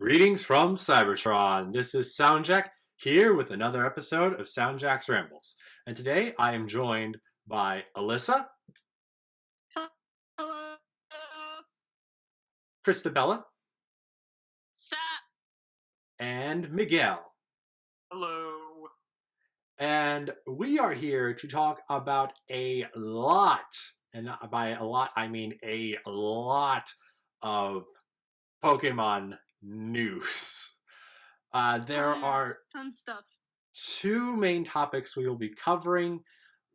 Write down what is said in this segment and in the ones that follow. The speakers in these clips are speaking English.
Greetings from Cybertron. This is SoundJack here with another episode of SoundJack's Rambles. And today I am joined by Alyssa, Hello. Chrystabella, Sup? and Miguel. Hello. And we are here to talk about a lot, and by a lot I mean a lot of Pokemon news. There are ton stuff. two main topics we will be covering.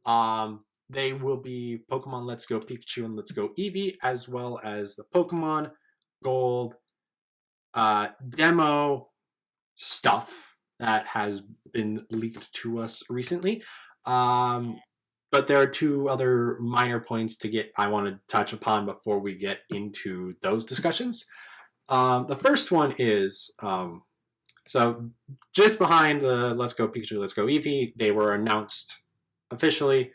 They will be Pokemon Let's Go Pikachu and Let's Go Eevee, as well as the Pokemon Gold demo stuff that has been leaked to us recently. But there are two other minor points I want to touch upon before we get into those discussions. The first one is, so just behind the Let's Go Pikachu, Let's Go Eevee, they were announced officially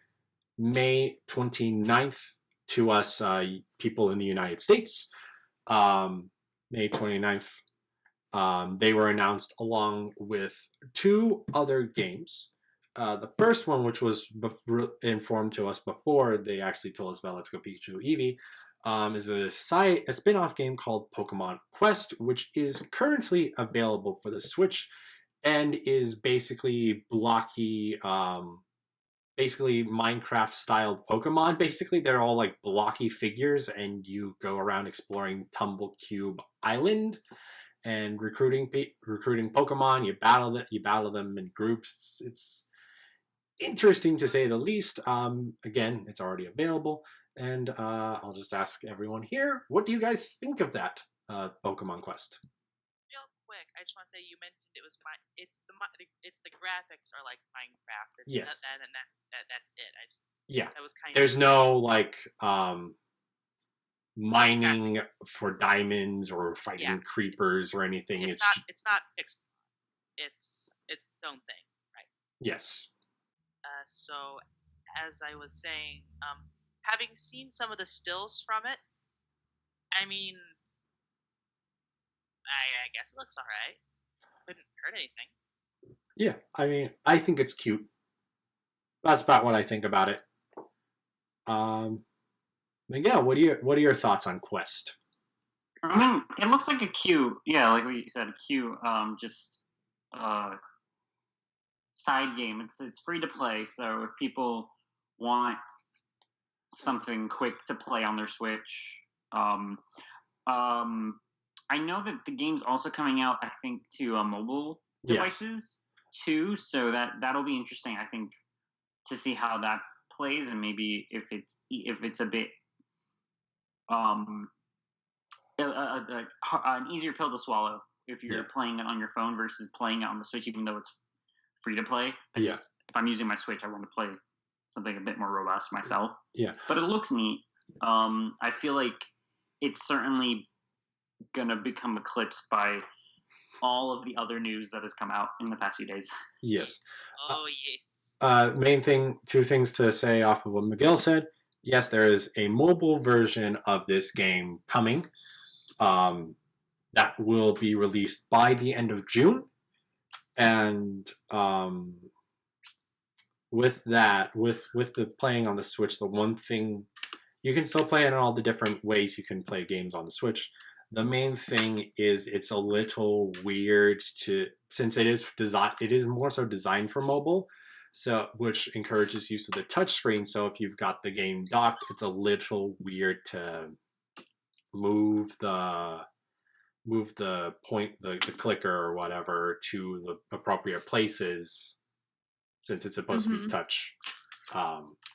May 29th to us people in the United States. May 29th. They were announced along with two other games. The first one, which was informed to us before they actually told us about Let's Go Pikachu Eevee, is a spin-off game called Pokemon Quest, which is currently available for the Switch and is basically blocky, basically Minecraft-styled Pokemon. Basically, they're all like blocky figures, and you go around exploring Tumblecube Island and recruiting Pokemon. You battle them in groups. It's interesting to say the least. Again, it's already available. And I'll just ask everyone here, what do you guys think of that Pokemon Quest? Real quick, I just want to say you mentioned it's the graphics are like Minecraft. Yes. That's it. That was kind There's no like mining for diamonds or fighting creepers or anything. It's not fixed. It's its own thing, right? Yes. So as I was saying, having seen some of the stills from it, I mean, I guess it looks alright. Couldn't hurt anything. Yeah, I mean, I think it's cute. That's about what I think about it. Miguel, what are your thoughts on Quest? I mean, it looks like a cute, like what you said, cute, side game. It's free to play, so if people want something quick to play on their Switch, I know that the game's also coming out, I think, to mobile devices too, so that'll be interesting, I think, to see how that plays, and maybe if it's a bit an easier pill to swallow if you're playing it on your phone versus playing it on the Switch, even though it's free to play. If I'm using my Switch, I want to play something a bit more robust myself. Yeah. But it looks neat. I feel like it's certainly gonna become eclipsed by all of the other news that has come out in the past few days. Yes. Oh, yes. Two things to say off of what Miguel said. Yes, there is a mobile version of this game coming that will be released by the end of June. And with the playing on the Switch, the one thing, you can still play it in all the different ways you can play games on the Switch. The main thing is it's a little weird since it is more so designed for mobile, so which encourages use of the touchscreen. So if you've got the game docked, it's a little weird to move the clicker or whatever to the appropriate places, since it's supposed to be touch.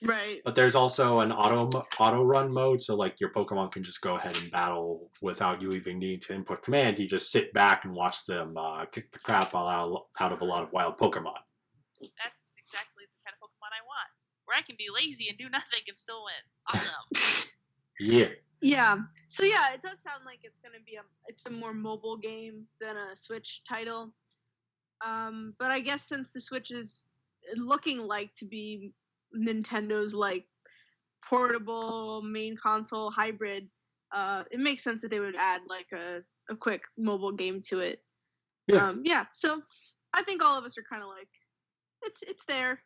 Right. But there's also an auto run mode, so like your Pokemon can just go ahead and battle without you even needing to input commands. You just sit back and watch them kick the crap out of a lot of wild Pokemon. That's exactly the kind of Pokemon I want, where I can be lazy and do nothing and still win. Awesome. Yeah. Yeah. So it does sound like it's gonna be a more mobile game than a Switch title. But I guess since the Switch is looking like to be Nintendo's like portable main console hybrid, it makes sense that they would add like a quick mobile game to it. Yeah. So I think all of us are kind of like, it's there.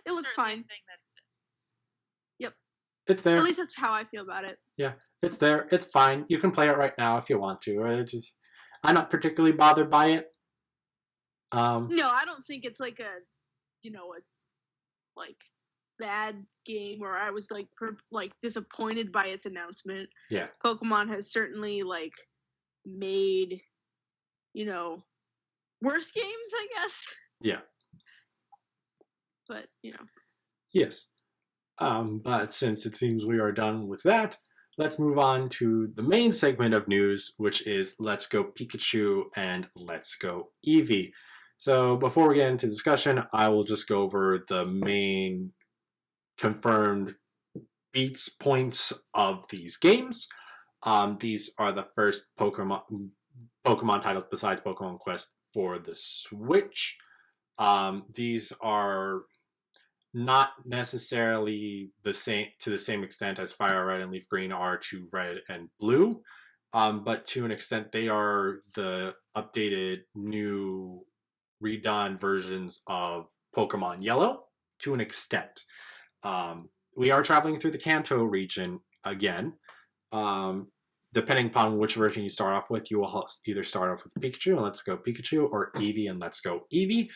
It looks fine. A thing that exists. Yep. It's there. At least that's how I feel about it. Yeah, it's there. It's fine. You can play it right now if you want to. I'm not particularly bothered by it. No, I don't think it's like a bad game where I was like disappointed by its announcement. Yeah. Pokemon has certainly like made, worse games, I guess. Yeah. But, Yes. But since it seems we are done with that, let's move on to the main segment of news, which is Let's Go Pikachu and Let's Go Eevee. So before we get into discussion, I will just go over the main confirmed beats points of these games. These are the first Pokemon titles besides Pokemon Quest for the Switch. These are not necessarily the same extent as Fire Red and Leaf Green are to Red and Blue, but to an extent they are the updated, new, redone versions of Pokemon Yellow to an extent. We are traveling through the Kanto region again. Depending upon which version you start off with, you will either start off with Pikachu and Let's Go Pikachu, or Eevee and Let's Go Eevee.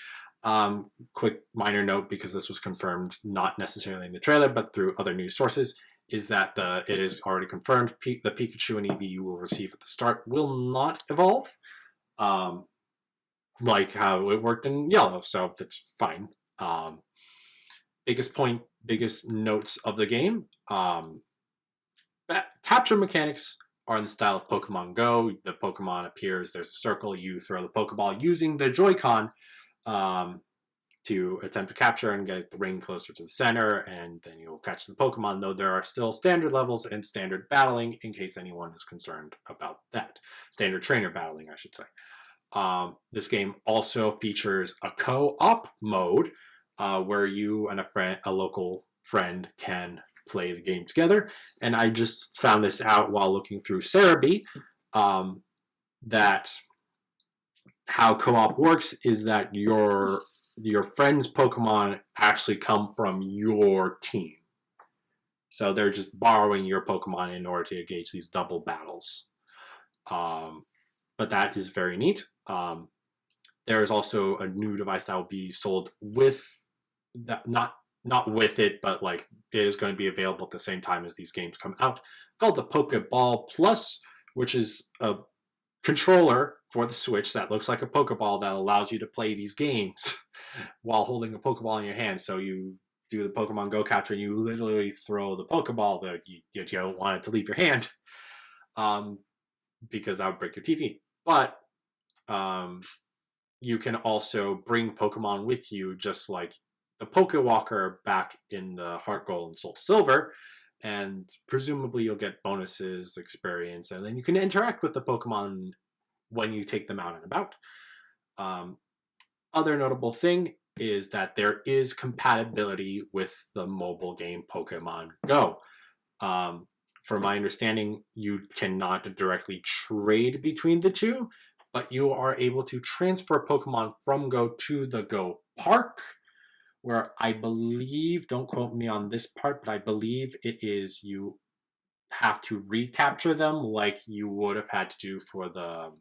Quick minor note, because this was confirmed not necessarily in the trailer but through other news sources, is that it is already confirmed the Pikachu and Eevee you will receive at the start will not evolve, like how it worked in Yellow, so that's fine. Biggest notes of the game, capture mechanics are in the style of Pokemon Go. The Pokemon appears, there's a circle, you throw the Pokeball using the Joy-Con to attempt to capture and get the ring closer to the center, and then you'll catch the Pokemon, though there are still standard levels and standard battling in case anyone is concerned about that. Standard trainer battling, I should say. This game also features a co-op mode where you and a local friend can play the game together, and I just found this out while looking through Cerebi, that how co-op works is that your friend's Pokemon actually come from your team. So they're just borrowing your Pokemon in order to engage these double battles. But that is very neat. There is also a new device that will be sold with that, not with it, but like it is going to be available at the same time as these games come out, called the Pokeball Plus, which is a controller for the Switch that looks like a Pokeball that allows you to play these games while holding a Pokeball in your hand. So you do the Pokemon Go capture and you literally throw the Pokeball that you don't want it to leave your hand, because that would break your TV. But you can also bring Pokemon with you, just like the Pokewalker back in the Heart Gold and Soul Silver, and presumably you'll get bonuses, experience, and then you can interact with the Pokemon when you take them out and about. Other notable thing is that there is compatibility with the mobile game Pokemon Go. From my understanding, you cannot directly trade between the two, but you are able to transfer Pokemon from Go to the Go Park, where I believe, don't quote me on this part, but I believe it is you have to recapture them like you would have had to do for the...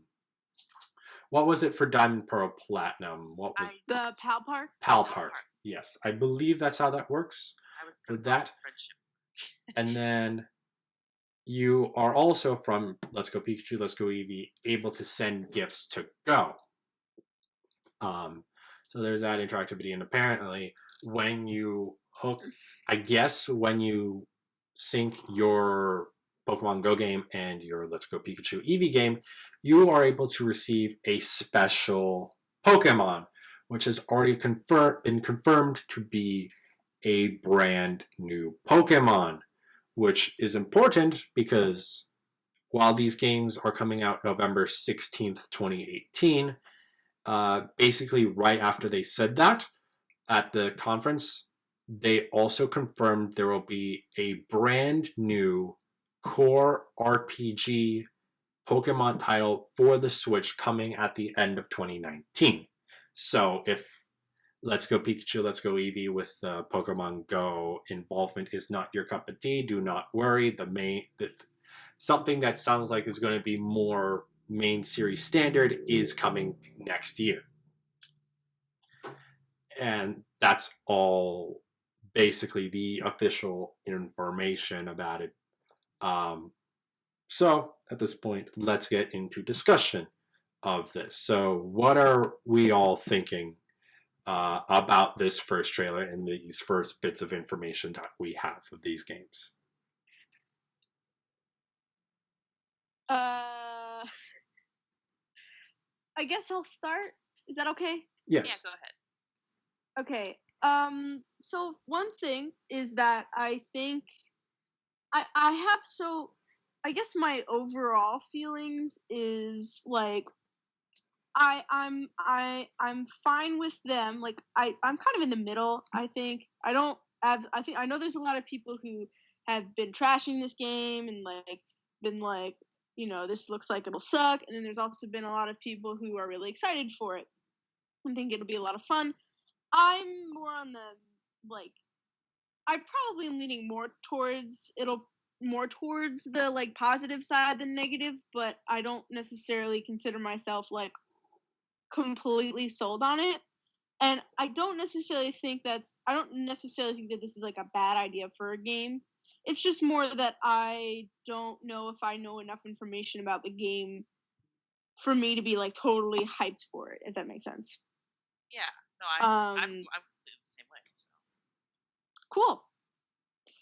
What was it for Diamond, Pearl, Platinum? What was the Pal Park? Pal Park. Yes, I believe that's how that works for that. And then you are also, from Let's Go Pikachu, Let's Go Eevee, able to send gifts to Go. So there's that interactivity, and apparently when you when you sync your Pokemon Go game and your Let's Go Pikachu Eevee game, you are able to receive a special Pokemon, which has already been confirmed to be a brand new Pokemon, which is important because while these games are coming out November 16th, 2018, basically right after they said that at the conference, they also confirmed there will be a brand new core RPG Pokemon title for the Switch coming at the end of 2019. So if Let's Go Pikachu, Let's Go Eevee with Pokemon Go involvement is not your cup of tea, do not worry. Something that sounds like is going to be more main series standard is coming next year. And that's all basically the official information about it. So at this point, let's get into discussion of this. So what are we all thinking about this first trailer and these first bits of information that we have of these games? I guess I'll start. Is that okay? Yes. Yeah, go ahead. Okay. So one thing is that I think I have I guess my overall feelings is like I'm fine with them. Like I'm kind of in the middle, I think. I know there's a lot of people who have been trashing this game and like been like, this looks like it'll suck, and then there's also been a lot of people who are really excited for it and think it'll be a lot of fun. I'm more on the I'm probably leaning more towards the like positive side than negative, but I don't necessarily consider myself like completely sold on it. And I don't necessarily think that this is like a bad idea for a game. It's just more that I don't know if I know enough information about the game for me to be like totally hyped for it, if that makes sense. Yeah, no, I'm completely the same way. So. Cool.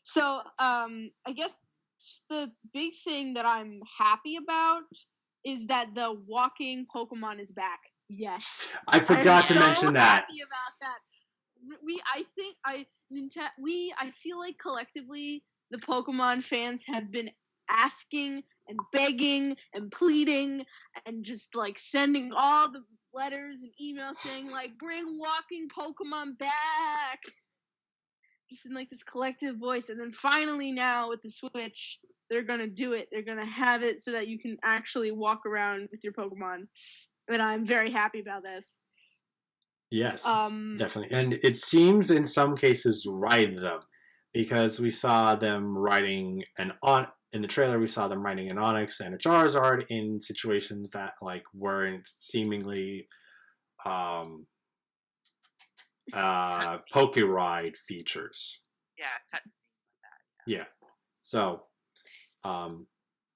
So, I guess the big thing that I'm happy about is that the walking Pokemon is back. Yes. I forgot to mention that. I'm happy about that. I feel like collectively the Pokemon fans have been asking and begging and pleading and just like sending all the letters and emails saying like, bring walking Pokemon back. Just in like this collective voice, and then finally now with the Switch, they're gonna do it. They're gonna have it so that you can actually walk around with your Pokemon, and I'm very happy about this. Yes, definitely, and it seems in some cases ride them, because we saw them riding in the trailer. We saw them riding an Onix and a Charizard in situations that like weren't seemingly Poke Ride features. Yeah, cutscenes like that. Yeah. So,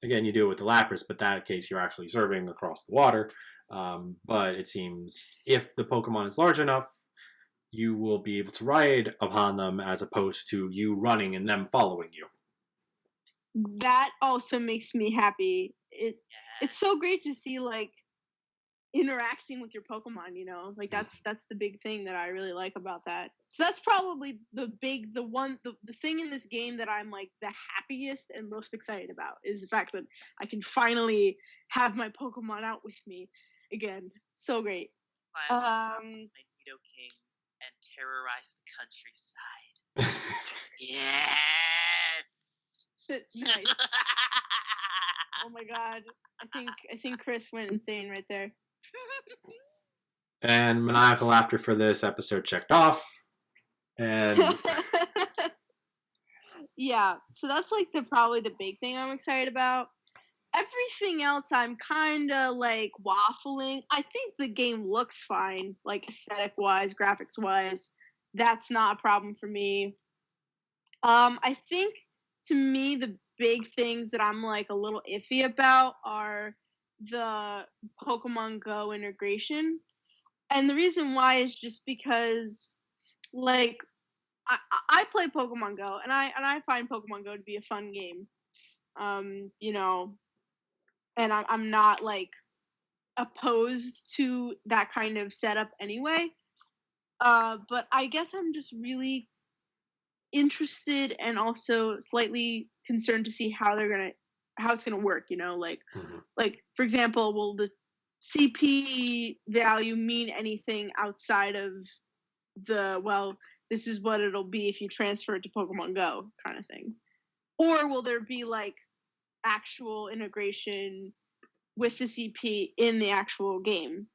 again, you do it with the Lapras, but that case you're actually serving across the water. But it seems if the Pokemon is large enough, you will be able to ride upon them as opposed to you running and them following you. That also makes me happy. It's so great to see like interacting with your Pokemon, like that's the big thing that I really like about that. So that's probably the thing in this game that I'm like the happiest and most excited about is the fact that I can finally have my Pokemon out with me again. So great. My Nidoking and terrorize the countryside. Yes. Nice. Oh my god. I think Chris went insane right there. And maniacal laughter for this episode checked off. And yeah, so that's like probably the big thing I'm excited about. Everything else I'm kind of like waffling. I think the game looks fine, like aesthetic wise, graphics wise. That's not a problem for me. I think to me the big things that I'm like a little iffy about are the Pokemon Go integration. And the reason why is just because like I play Pokemon Go and I find Pokemon Go to be a fun game. And I'm not like opposed to that kind of setup anyway. But I guess I'm just really interested and also slightly concerned to see how it's gonna work. Like for example, will the CP value mean anything outside of this is what it'll be if you transfer it to Pokemon Go kind of thing? Or will there be like actual integration with the CP in the actual game.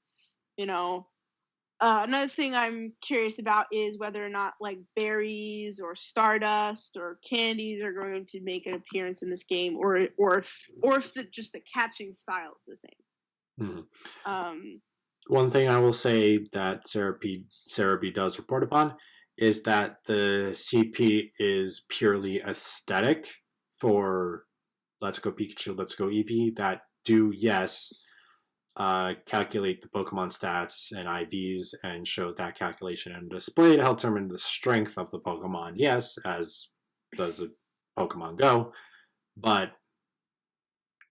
Another thing I'm curious about is whether or not like berries or stardust or candies are going to make an appearance in this game, or if just the catching style is the same. One thing I will say that Sarah B does report upon is that the CP is purely aesthetic for Let's Go Pikachu, Let's Go Eevee, that do, yes, calculate the Pokemon stats and IVs and shows that calculation and display to help determine the strength of the Pokemon, yes, as does the Pokemon Go, but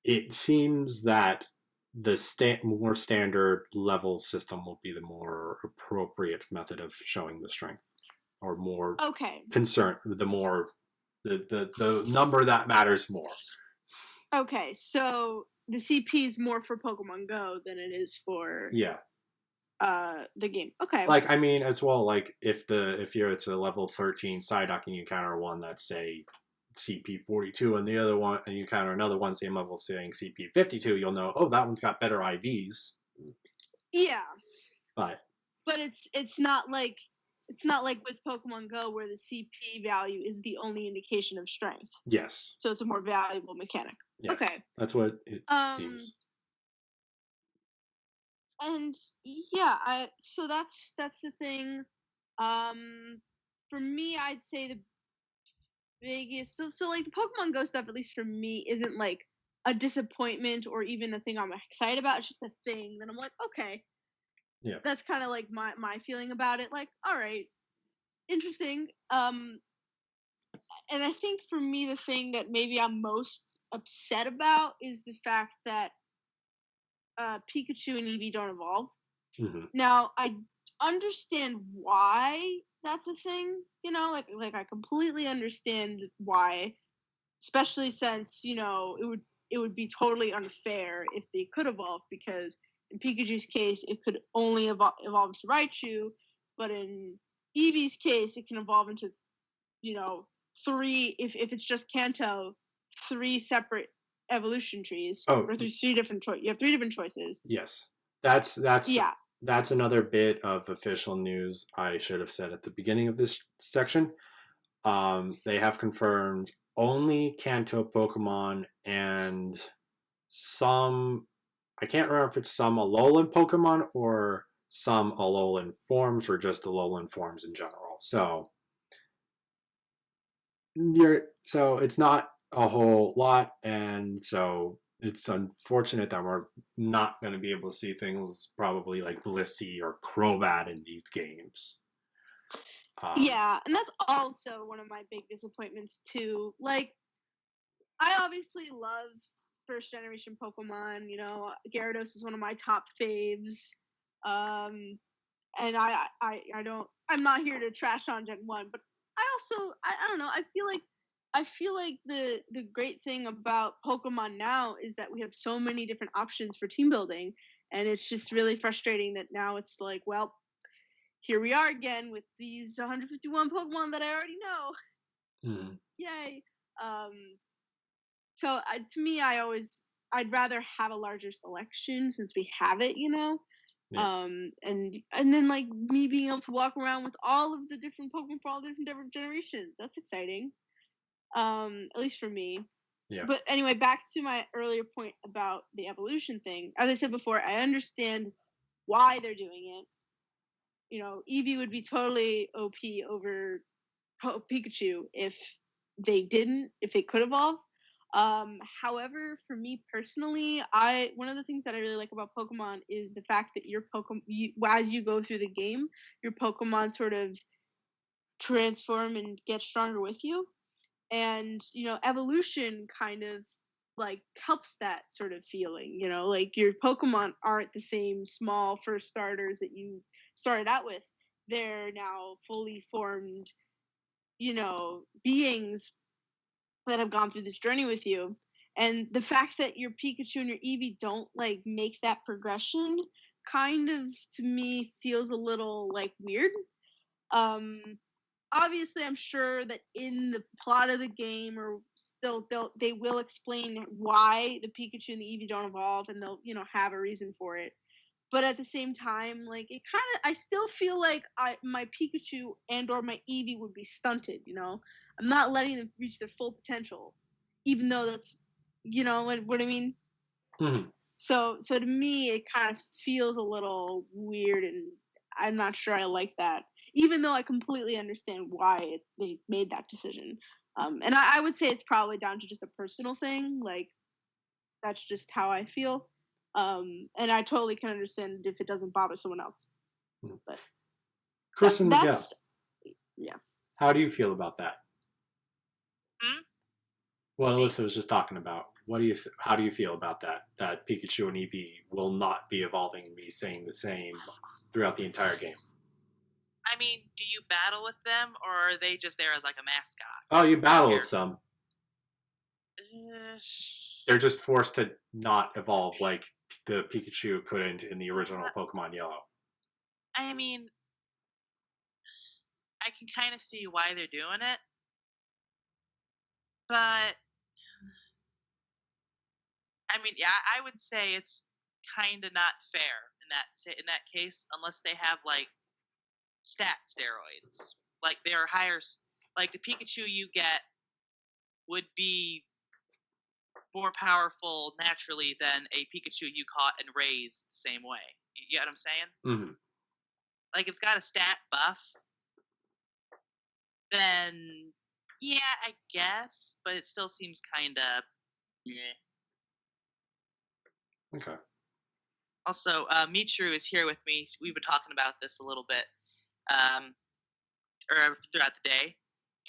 it seems that the more standard level system will be the more appropriate method of showing the strength, or more concern, the more the number that matters more. Okay, so the CP is more for Pokemon Go than it is for the game. Okay. Like, I mean, as well, like if it's a level 13 Psyduck and you encounter one that's say CP 42 and the other one, and you encounter another one same level saying CP 52, you'll know, oh, that one's got better IVs. Yeah. But it's not like with Pokemon Go where the CP value is the only indication of strength. Yes. So it's a more valuable mechanic. Yes. Okay. That's what it seems. And yeah, so that's the thing. For me, I'd say the biggest so like the Pokemon Go stuff, at least for me, isn't like a disappointment or even a thing I'm excited about. It's just a thing that I'm like, okay. Yeah. That's kind of like my feeling about it. Like, all right, interesting. And I think for me, the thing that maybe I'm most upset about is the fact that Pikachu and Eevee don't evolve. Mm-hmm. Now, I understand why that's a thing, like I completely understand why, especially since, it would be totally unfair if they could evolve, because in Pikachu's case, it could only evolve to Raichu, but in Eevee's case, it can evolve into, three, if it's just Kanto, 3 separate evolution trees. Oh, or there's 3 different you have 3 different choices. Yes. That's another bit of official news I should have said at the beginning of this section. They have confirmed only Kanto Pokemon and some, I can't remember if it's some Alolan Pokemon or some Alolan forms or just Alolan forms in general. So it's not a whole lot, and so it's unfortunate that we're not going to be able to see things probably like Blissey or Crobat in these games. Yeah, and that's also one of my big disappointments too. Like, I obviously love first generation Pokemon. Gyarados is one of my top faves. And I'm not here to trash on Gen 1, but I don't know, I feel like the great thing about Pokemon now is that we have so many different options for team building, and it's just really frustrating that now it's like, well, here we are again with these 151 Pokemon that I already know. Mm-hmm. Yay. So to me, I'd rather have a larger selection since we have it, Yeah. And then like me being able to walk around with all of the different Pokemon for all the different generations. That's exciting. At least for me. Yeah. But anyway, back to my earlier point about the evolution thing. As I said before, I understand why they're doing it. Eevee would be totally OP over Pikachu if they could evolve. However, for me personally, one of the things that I really like about Pokemon is the fact that your Pokemon, as you go through the game, your Pokemon sort of transform and get stronger with you, and evolution kind of like helps that sort of feeling. Like your Pokemon aren't the same small first starters that you started out with. They're now fully formed, beings that have gone through this journey with you. And the fact that your Pikachu and your Eevee don't like make that progression kind of, to me, feels a little like weird. obviously I'm sure that in the plot of the game, or still they will explain why the Pikachu and the Eevee don't evolve, and they'll have a reason for it. But at the same time, like I still feel like my Pikachu and or my Eevee would be stunted. I'm not letting them reach their full potential, even though that's what I mean. Mm-hmm. So to me, it kind of feels a little weird, and I'm not sure I like that. Even though I completely understand why they made that decision. And I would say it's probably down to just a personal thing. Like, that's just how I feel. And I totally can understand if it doesn't bother someone else. But Chris and Miguel, yeah. how do you feel about that? Hmm? What Alyssa was just talking about. How do you feel about that? That Pikachu and Eevee will not be evolving and be saying the same throughout the entire game. I mean, do you battle with them, or are they just there as like a mascot? Oh, you battle with them. Uh, They're just forced to not evolve like the Pikachu couldn't in the original Pokemon Yellow. I mean, I can kind of see why they're doing it, but I mean, yeah, I would say it's kind of not fair in that case, unless they have like stat steroids. Like they are higher, like the Pikachu you get would be more powerful naturally than a Pikachu you caught and raised the same way. You get what I'm saying? Mm-hmm. Like, if it's got a stat buff, then yeah, I guess, but it still seems kind of yeah. Okay. Also, Michiru is here with me. We've been talking about this a little bit, or throughout the day,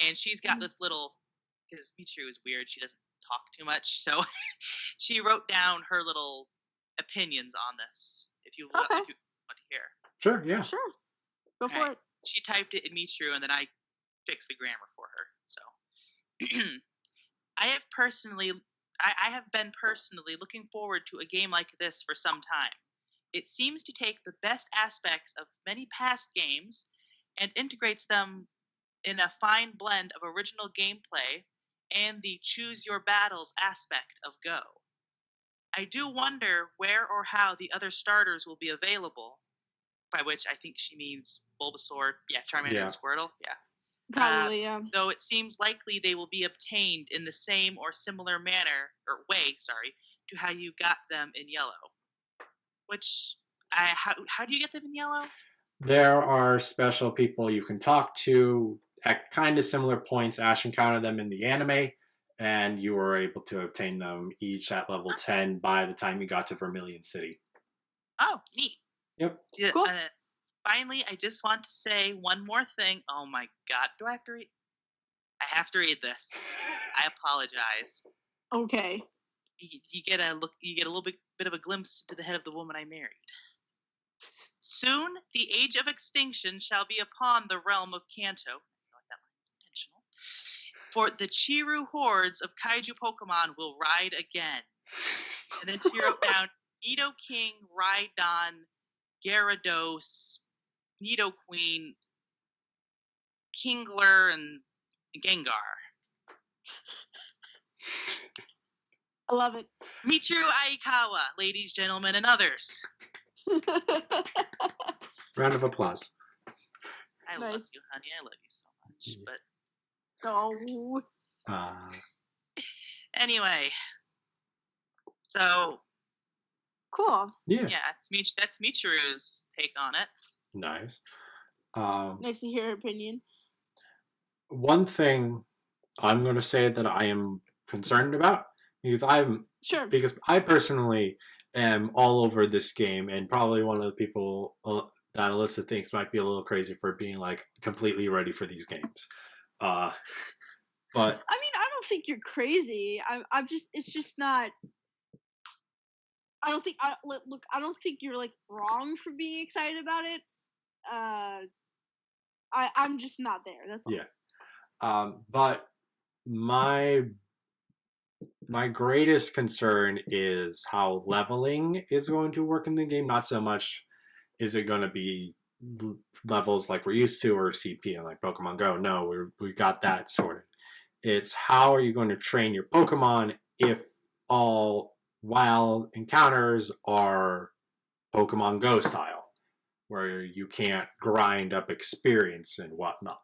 and she's got this little, because Michiru is weird. She doesn't talk too much, so she wrote down her little opinions on this. If you want to hear. Sure. Yeah. Sure. Go for it. She typed it in Michiru, and then I fixed the grammar for her. So, I have been personally looking forward to a game like this for some time. It seems to take the best aspects of many past games and integrates them in a fine blend of original gameplay and the choose your battles aspect of Go. I do wonder where or how the other starters will be available, by which I think she means Bulbasaur, Charmander, and Squirtle, Probably, yeah. Though it seems likely they will be obtained in the same or similar way, to how you got them in Yellow. Which, how do you get them in Yellow? There are special people you can talk to at kind of similar points. Ash encountered them in the anime, and you were able to obtain them each at level 10 by the time you got to Vermilion City. Oh, neat. Yep. Cool. Finally, I just want to say one more thing. Oh my god, do I have to read? I have to read this. I apologize. Okay. You get a look. You get a little bit of a glimpse into the head of the woman I married. Soon, the age of extinction shall be upon the realm of Kanto. I feel like that line is intentional. For the Chiru hordes of kaiju Pokemon will ride again. And then she wrote down Nidoking, Rhydon, Gyarados, Nidoqueen, Kingler, and Gengar. I love it. Michiru Aikawa, ladies, gentlemen, and others. Round of applause. I love you, honey. I love you so much. But no. Anyway, so cool. Yeah. That's Michiru's take on it. Nice. Nice to hear her opinion. One thing I'm going to say that I am concerned about, because I personally am all over this game, and probably one of the people that Alyssa thinks might be a little crazy for being like completely ready for these games. But I mean, I don't think you're crazy. It's just not. I don't think you're like wrong for being excited about it. I'm just not there. That's all. Yeah. But my greatest concern is how leveling is going to work in the game. Not so much is it going to be levels like we're used to, or CP and like Pokemon Go. No, we got that sorted. It's how are you going to train your Pokemon if all wild encounters are Pokemon Go style, where you can't grind up experience and whatnot.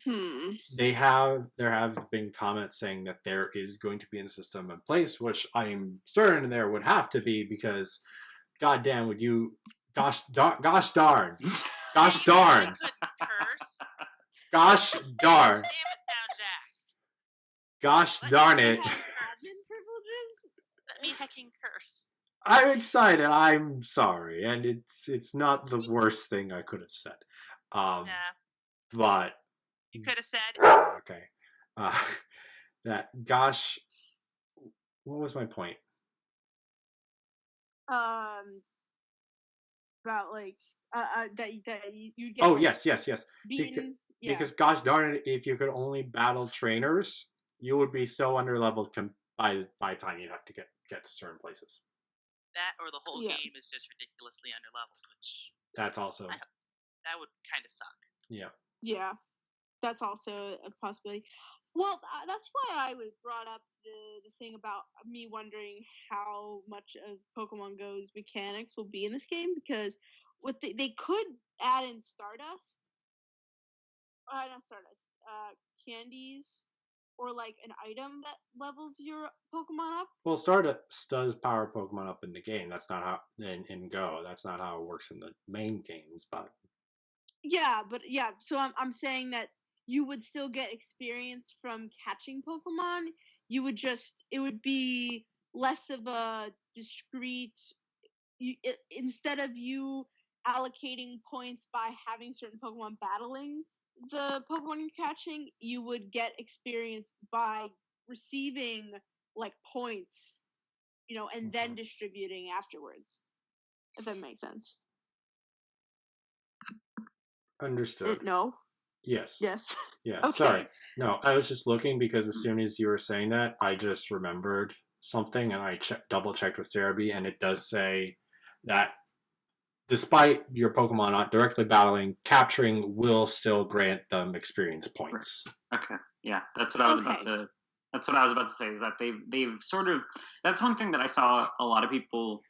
There have been comments saying that there is going to be a system in place, which I'm certain there would have to be, because goddamn would you gosh darn gosh darn Curse. gosh darn Damn it, SoundJack. gosh darn it. Let me hecking curse. I'm excited. I'm sorry, and it's not the worst thing I could have said. But you could have said. Okay. That gosh. What was my point? About like that you get. Oh yes. Beaten, because gosh darn it, if you could only battle trainers, you would be so underleveled by the time you'd have to get to certain places. That or the whole game is just ridiculously underleveled, which that's also that would kind of suck. Yeah, that's also a possibility. Well, that's why I was brought up the thing about me wondering how much of Pokemon Go's mechanics will be in this game, because they could add in Stardust, not Stardust, candies, or like an item that levels your Pokemon up. Well, Stardust does power Pokemon up in the game. That's not how in Go. That's not how it works in the main games, but so I'm saying that you would still get experience from catching Pokemon. It would be less of a discrete. Instead of you allocating points by having certain Pokemon battling the Pokemon you're catching, you would get experience by receiving like points, and then distributing afterwards. If that makes sense. Understood. No. Yes. Yeah. Okay. Sorry. No, I was just looking because as soon as you were saying that, I just remembered something, and I double checked with Cerebi, and it does say that despite your Pokemon not directly battling, capturing will still grant them experience points. Okay. Yeah, that's what I was about to. That's what I was about to say. Is that they've sort of. That's one thing that I saw a lot of people,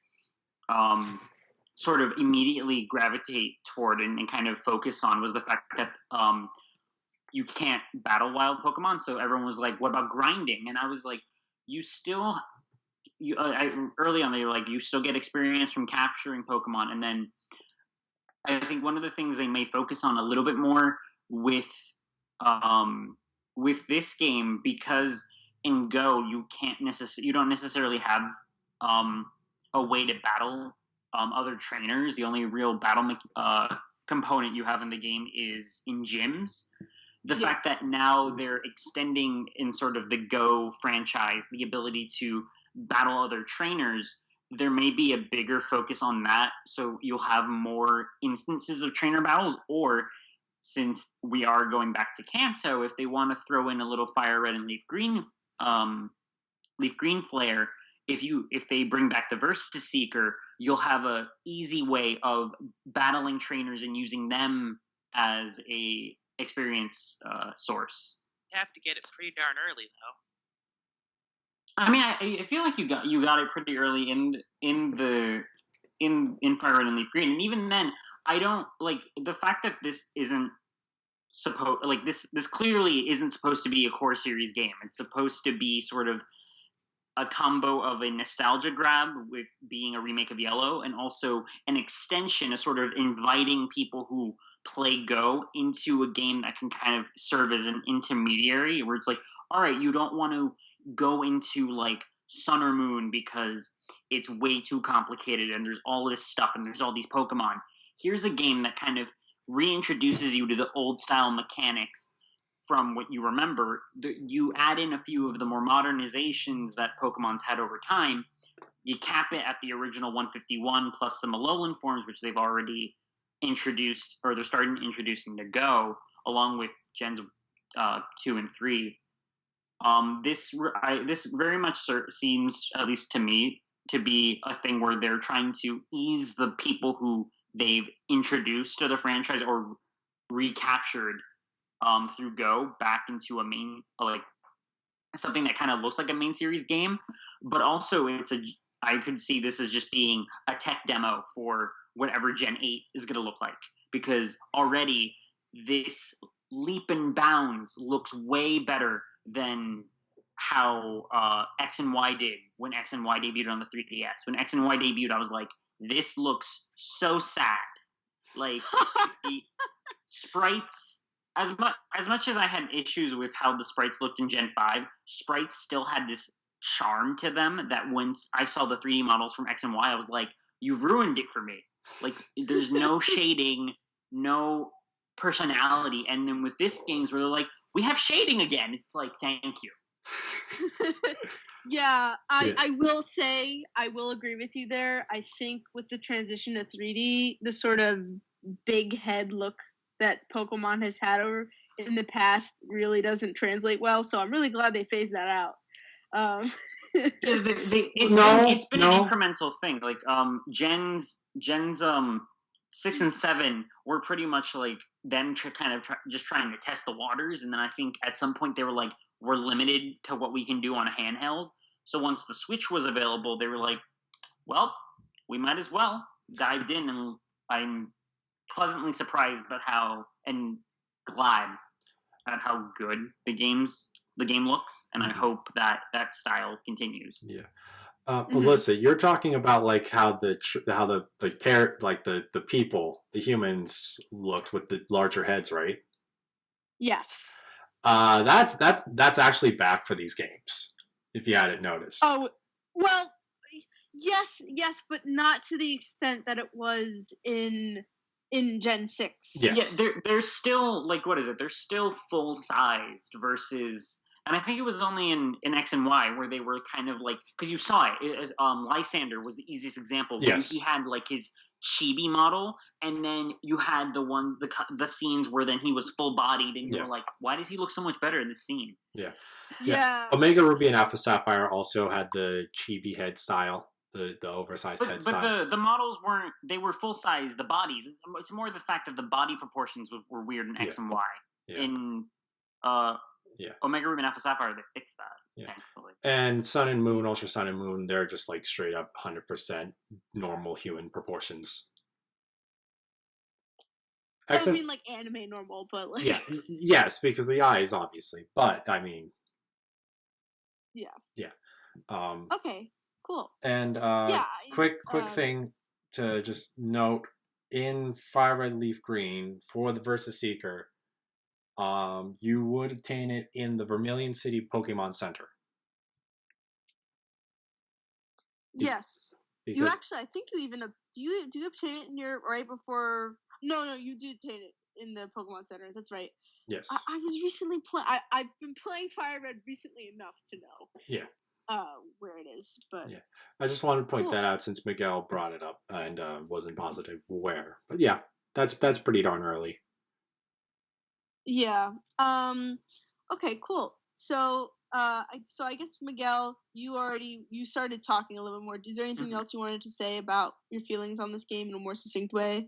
sort of immediately gravitate toward and kind of focus on, was the fact that you can't battle wild Pokemon. So everyone was like, "What about grinding?" And I was like, "You still." Early on, they were like, you still get experience from capturing Pokemon, and then I think one of the things they may focus on a little bit more with this game, because in Go you don't necessarily have a way to battle other trainers. The only real battle component you have in the game is in gyms. The fact that now they're extending in sort of the Go franchise the ability to battle other trainers, there may be a bigger focus on that, so you'll have more instances of trainer battles. Or since we are going back to Kanto, if they want to throw in a little Fire Red and Leaf Green flair, if they bring back the Versus Seeker, you'll have a easy way of battling trainers and using them as a experience source. You have to get it pretty darn early, though. I mean, I feel like you got it pretty early in Fire Red and Leaf Green, and even then, I don't like the fact that this isn't supposed this clearly isn't supposed to be a core series game. It's supposed to be sort of a combo of a nostalgia grab with being a remake of Yellow, and also an extension, a sort of inviting people who play Go into a game that can kind of serve as an intermediary, where it's like, all right, you don't want to go into like Sun or Moon because it's way too complicated and there's all this stuff and there's all these Pokemon. Here's a game that kind of reintroduces you to the old style mechanics from what you remember. You add in a few of the more modernizations that Pokemon's had over time. You cap it at the original 151 plus some Alolan forms, which they've already introduced, or they're starting introducing to Go, along with Gens 2 and 3. This very much seems, at least to me, to be a thing where they're trying to ease the people who they've introduced to the franchise or recaptured through Go back into a main, like, something that kind of looks like a main series game, but also I could see this as just being a tech demo for whatever Gen 8 is going to look like, because already this leap and bounds looks way better than how X and Y did when X and Y debuted on the 3DS. When X and Y debuted, I was like, this looks so sad. Like, the sprites, as much as I had issues with how the sprites looked in Gen 5, sprites still had this charm to them that once I saw the 3D models from X and Y, I was like, you've ruined it for me. Like, there's no shading, no personality. And then with this games where they're like, we have shading again. It's like, thank you. Yeah, I will say, I will agree with you there. I think with the transition to 3D, the sort of big head look that Pokemon has had in the past really doesn't translate well, so I'm really glad they phased that out. It's been an incremental thing. Like, Gens 6 and 7 were pretty much like them just trying to test the waters, and then I think at some point they were like, we're limited to what we can do on a handheld. So once the Switch was available, they were like, well, we might as well. Dived in, and I'm pleasantly surprised and glad at how good the game looks, and I hope that style continues. Yeah. Alyssa, you're talking about like how the people, the humans looked with the larger heads, right? Yes. That's actually back for these games, if you hadn't noticed. Oh, well, yes, but not to the extent that it was in Gen 6. Yes. Yeah, they're still, like, what is it? They're still full-sized versus... And I think it was only in X and Y where they were kind of like... Because you saw it. Lysander was the easiest example. Yes. He had, like, his chibi model, and then you had the scenes where then he was full-bodied, and you were like, why does he look so much better in this scene? Yeah. Omega Ruby and Alpha Sapphire also had the chibi head style. The oversized head style. But the models weren't... They were full-size, the bodies. It's more the fact that the body proportions were weird in X and Y. Yeah. In Omega Ruby and Alpha Sapphire, they fixed that, thankfully. And Sun and Moon, Ultra Sun and Moon, they're just like straight up 100% normal human proportions. I mean, like, anime normal, but like... Yeah, yes, because the eyes, obviously. But, I mean... Yeah. Okay. Cool. And quick thing to just note, in Fire Red Leaf Green for the Versus Seeker, you would obtain it in the Vermilion City Pokemon Center. Yes. You actually, I think you even do you obtain it in your right before? No, you do obtain it in the Pokemon Center. That's right. Yes. I was recently I've been playing Fire Red recently enough to know. Yeah. Where it is, but yeah, I just wanted to point that out since Miguel brought it up and wasn't positive where. But yeah, that's pretty darn early. Yeah. Okay. Cool. So I guess Miguel, you started talking a little bit more. Is there anything else you wanted to say about your feelings on this game in a more succinct way?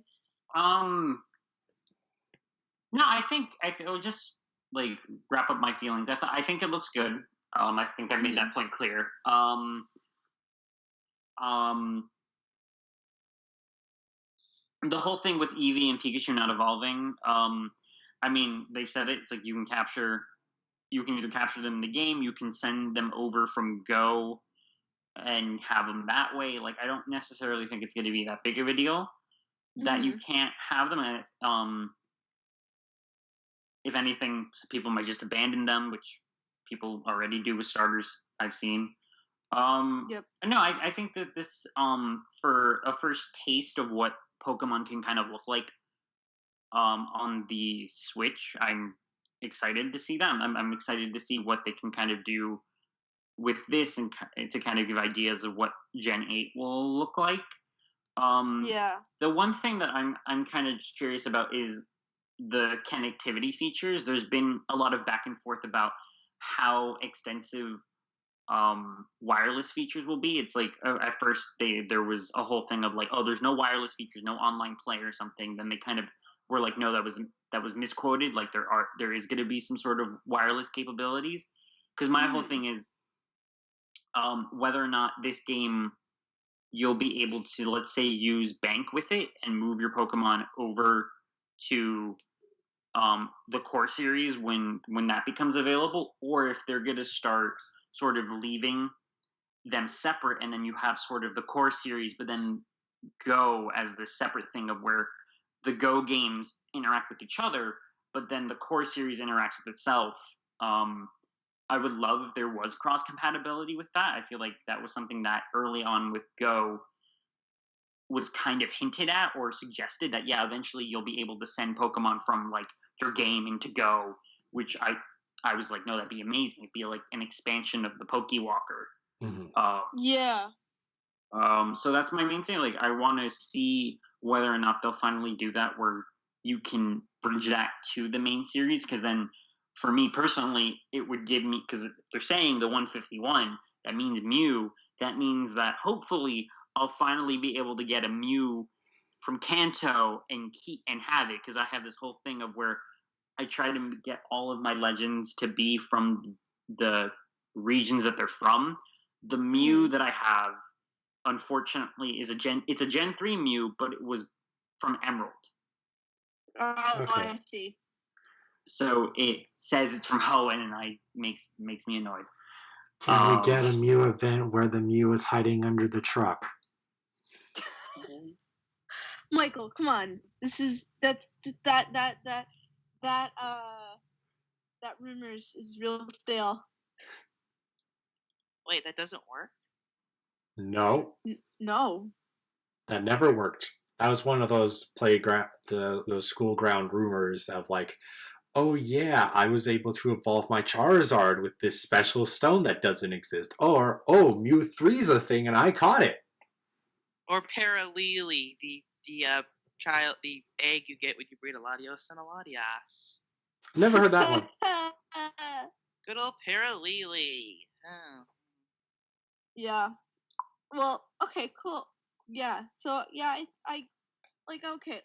No, I think I'll just like wrap up my feelings. I think it looks good. I think I made that point clear. The whole thing with Eevee and Pikachu not evolving, I mean, they've said it. It's like you can either capture them in the game, you can send them over from Go and have them that way. Like, I don't necessarily think it's going to be that big of a deal that you can't have them. If anything, people might just abandon them, which people already do with starters I've seen. Yep. No, I think that this, for a first taste of what Pokemon can kind of look like on the Switch, I'm excited to see them. I'm excited to see what they can kind of do with this and to kind of give ideas of what Gen 8 will look like. The one thing that I'm kind of curious about is the connectivity features. There's been a lot of back and forth about how extensive wireless features will be. It's like at first there was a whole thing of like, oh, there's no wireless features, no online play or something. Then they kind of were like, no, that was misquoted. Like there is going to be some sort of wireless capabilities. Because my whole thing is whether or not this game you'll be able to, let's say, use Bank with it and move your Pokemon over to the core series when that becomes available, or if they're going to start sort of leaving them separate, and then you have sort of the core series, but then Go as the separate thing of where the Go games interact with each other, but then the core series interacts with itself. I would love if there was cross compatibility with that. I feel like that was something that early on with Go was kind of hinted at or suggested that, yeah, eventually you'll be able to send Pokemon from like your game into Go, which I was like, no, that'd be amazing. It'd be like an expansion of the Pokewalker. Mm-hmm. Yeah. So that's my main thing. Like, I want to see whether or not they'll finally do that, where you can bridge that to the main series. Because then, for me personally, it would give me, because they're saying the 151, that means Mew. That means that hopefully I'll finally be able to get a Mew from Kanto and have it, because I have this whole thing of where I try to get all of my legends to be from the regions that they're from. The Mew that I have, unfortunately, is it's a Gen 3 Mew, but it was from Emerald. Oh, Okay. I see. So it says it's from Hoenn, and makes me annoyed. Can we get a Mew event where the Mew is hiding under the truck? Michael, come on. This is that rumors is real stale. Wait, that doesn't work? No. No. That never worked. That was one of those those school ground rumors of like, oh yeah, I was able to evolve my Charizard with this special stone that doesn't exist. Or, oh, Mew 3's a thing and I caught it. Or Paralili, the egg you get when you breed a Latios and a Latias. Never heard that one. Good old Paralili. Oh. Yeah. Well, okay, cool. Yeah. So, yeah, I like, okay.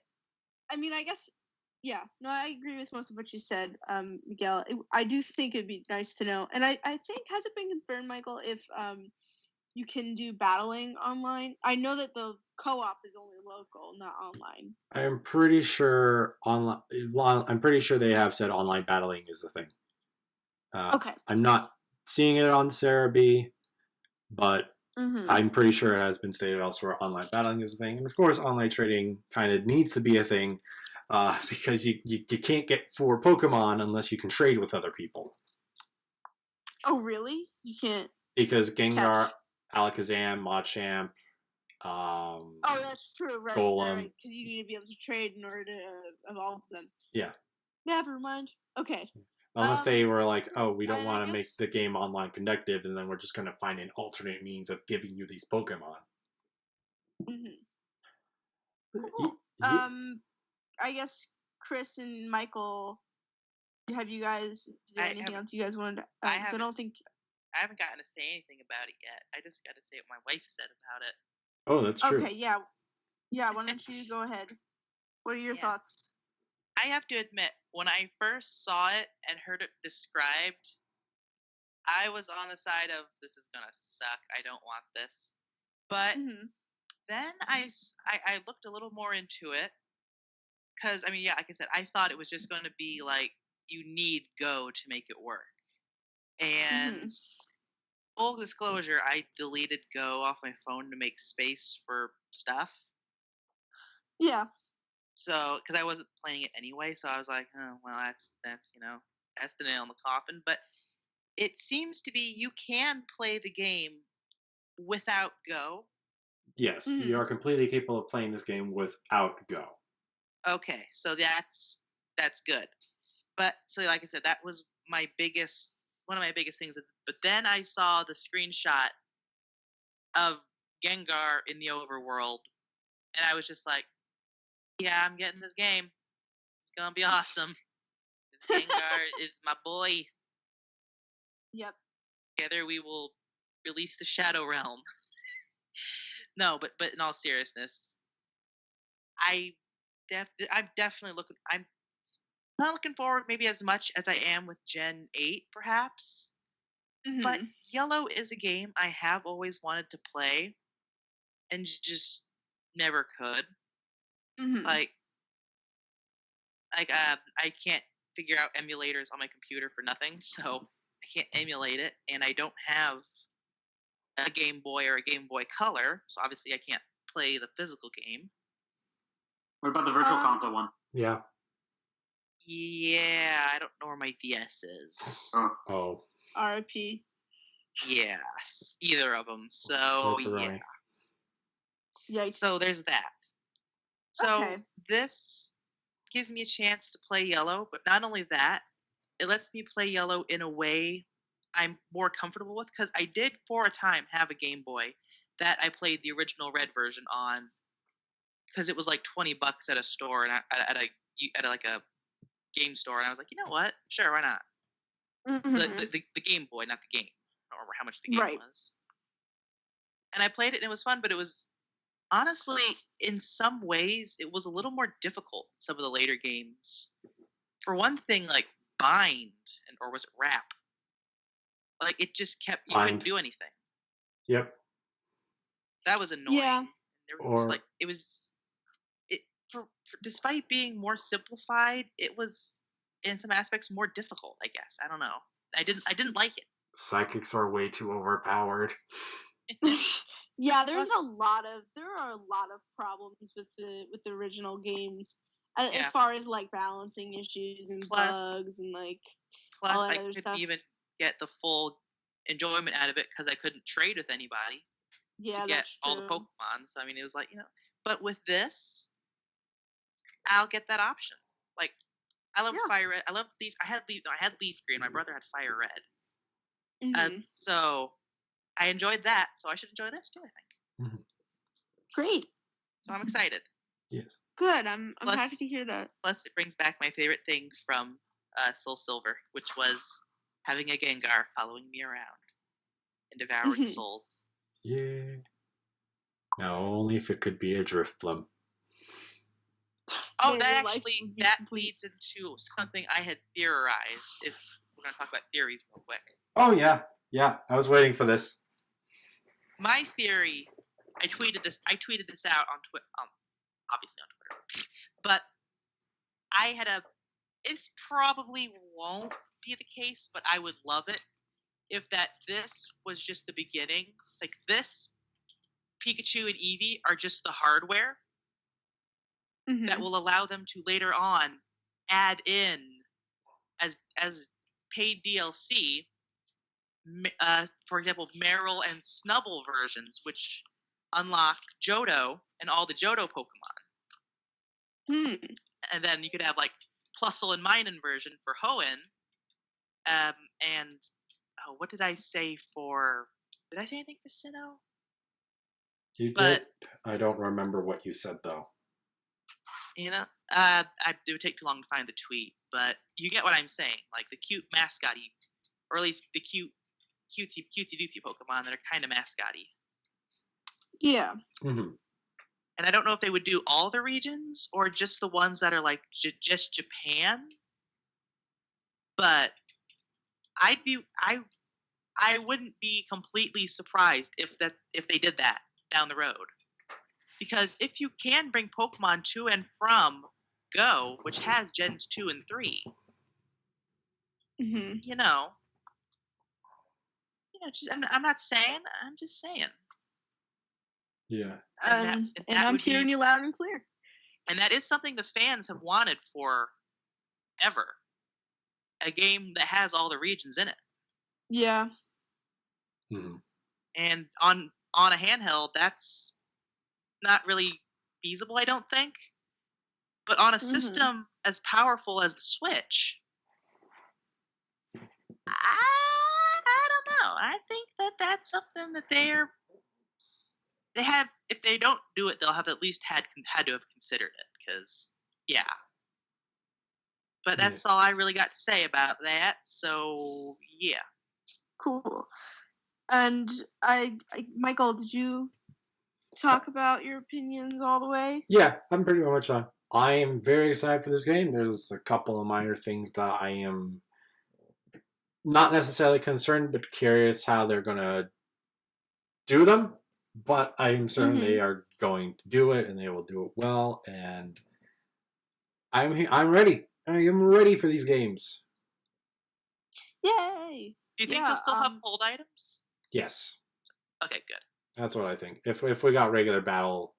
I mean, I guess, yeah. No, I agree with most of what you said, Miguel. I do think it'd be nice to know. And I think, has it been confirmed, Michael, if you can do battling online? I know that the co-op is only local, not online. I'm pretty sure online. I'm pretty sure they have said online battling is the thing. Okay. I'm not seeing it on Cerebi, but I'm pretty sure it has been stated elsewhere. Online battling is a thing, and of course, online trading kind of needs to be a thing because you can't get 4 Pokemon unless you can trade with other people. Oh, really? You can't? Because Gengar, Alakazam, Machamp, oh, that's true, right? Golem. Right, because you need to be able to trade in order to evolve them. Yeah. Never mind. Okay. Unless they were like, oh, we don't want to make the game online connective, and then we're just going to find an alternate means of giving you these Pokemon. Cool. I guess Chris and Michael, have you guys, is there anything else you guys wanted to I haven't gotten to say anything about it yet. I just got to say what my wife said about it. Oh, that's true. Okay, yeah. Yeah, why don't you go ahead? What are your thoughts? I have to admit, when I first saw it and heard it described, I was on the side of, this is going to suck, I don't want this. But then I looked a little more into it, because, I mean, yeah, like I said, I thought it was just going to be like, you need Go to make it work. And full disclosure, I deleted Go off my phone to make space for stuff. Yeah. So, because I wasn't playing it anyway, so I was like, oh, well, that's the nail in the coffin. But it seems to be you can play the game without Go. Yes, you are completely capable of playing this game without Go. Okay, so that's good. But so, like I said, that was one of my biggest things. But then I saw the screenshot of Gengar in the overworld, and I was just like, yeah, I'm getting this game. It's gonna be awesome. This Gengar is my boy. Yep. Together we will Release the Shadow Realm. No, but in all seriousness, I'm definitely looking. I'm not looking forward maybe as much as I am with Gen 8, perhaps. But Yellow is a game I have always wanted to play, and just never could. Like I can't figure out emulators on my computer for nothing, so I can't emulate it, and I don't have a Game Boy or a Game Boy Color, so obviously I can't play the physical game. What about the Virtual Console one? Yeah. Yeah, I don't know where my DS is. Oh. RIP. Yes, either of them. So yeah. Yikes. So there's that. So this gives me a chance to play Yellow, but not only that, it lets me play Yellow in a way I'm more comfortable with, because I did for a time have a Game Boy that I played the original Red version on, because it was like $20 at a store and at a game store, and I was like, you know what? Sure, why not? The Game Boy, not the game. I don't remember how much the game was. And I played it, and it was fun, but it was honestly, in some ways, it was a little more difficult than some of the later games. For one thing, like Bind, or was it Wrap? Like, it just kept, you couldn't do anything. Yep. That was annoying. Yeah. Despite being more simplified, it was in some aspects more difficult, I guess. I don't know. I didn't like it. Psychics are way too overpowered. Yeah, there are a lot of problems with the original games, as far as like balancing issues and bugs and like all that I other couldn't stuff. even get the full enjoyment out of it because I couldn't trade with anybody to get all the Pokemon. So I mean, it was like, but with this, I'll get that option. Like, I love Fire Red. I love Leaf. I had Leaf Green. My brother had Fire Red. So I enjoyed that. So I should enjoy this too, I think. Great. So I'm excited. Yes. Good. I'm happy to hear that. Plus, it brings back my favorite thing from Soul Silver, which was having a Gengar following me around and devouring souls. Yeah. Now, only if it could be a Drifblim. Oh, that leads into something I had theorized. If we're going to talk about theories real quick. Oh, yeah. Yeah, I was waiting for this. My theory, I tweeted this out on Twitter, obviously on Twitter, but it probably won't be the case, but I would love it if this was just the beginning. Like, this, Pikachu and Eevee are just the hardware that will allow them to later on add in as paid DLC, for example, Meryl and Snubble versions, which unlock Johto and all the Johto Pokemon. And then you could have like Plusle and Minun version for Hoenn. And what did I say for? Did I say anything for Sinnoh? You did. I don't remember what you said though. It would take too long to find the tweet, but you get what I'm saying. Like the cute mascot-y, or at least the cutesy dootsy Pokemon that are kind of mascot-y. Yeah. And I don't know if they would do all the regions or just the ones that are like just Japan. But I wouldn't be completely surprised if they did that down the road. Because if you can bring Pokemon to and from Go, which has Gens 2 and 3, I'm not saying, I'm just saying. Yeah. And I'm hearing you loud and clear. And that is something the fans have wanted for ever. A game that has all the regions in it. Yeah. And on a handheld, that's not really feasible, I don't think. But on a system as powerful as the Switch, I don't know. I think that's something that they have. If they don't do it, they'll have at least had to have considered it. Because But that's all I really got to say about that. So yeah. Cool. And Michael, did you talk about your opinions all the way? Yeah, I'm pretty much on. I am very excited for this game. There's a couple of minor things that I am not necessarily concerned, but curious how they're going to do them. But I am certain they are going to do it, and they will do it well. And I'm ready. I am ready for these games. Yay! Do you think they'll still have hold items? Yes. Okay, good. That's what I think. If we got regular battle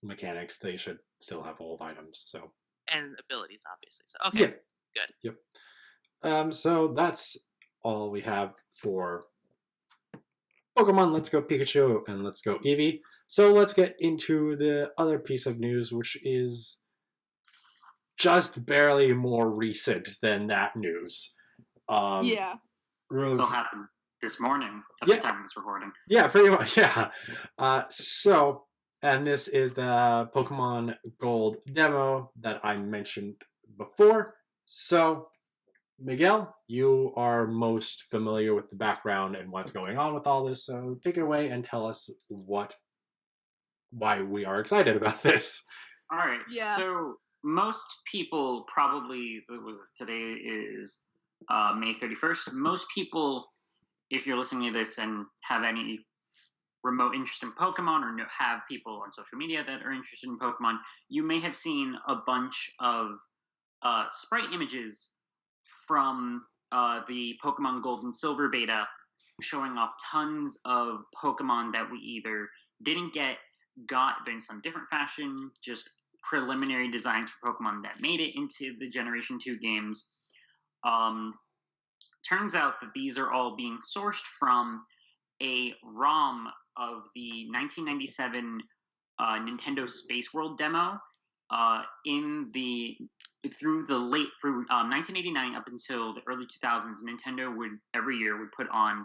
mechanics, they should still have hold items. So. And abilities, obviously. So okay, good. Yep. So that's all we have for Pokemon Let's Go Pikachu and Let's Go Eevee. So let's get into the other piece of news, which is just barely more recent than that news. Yeah. So happened this morning at the time of this recording. Yeah, pretty much, yeah. And this is the Pokemon Gold demo that I mentioned before. So, Miguel, you are most familiar with the background and what's going on with all this, so take it away and tell us why we are excited about this. All right. Yeah. So most people probably, today is May 31st. Most people, if you're listening to this and have any remote interest in Pokemon or have people on social media that are interested in Pokemon, you may have seen a bunch of sprite images from the Pokemon Gold and Silver beta showing off tons of Pokemon that we either didn't get, got in some different fashion, just preliminary designs for Pokemon that made it into the Generation 2 games. Turns out that these are all being sourced from a ROM of the 1997 Nintendo Space World demo through 1989 up until the early 2000s. Nintendo would every year put on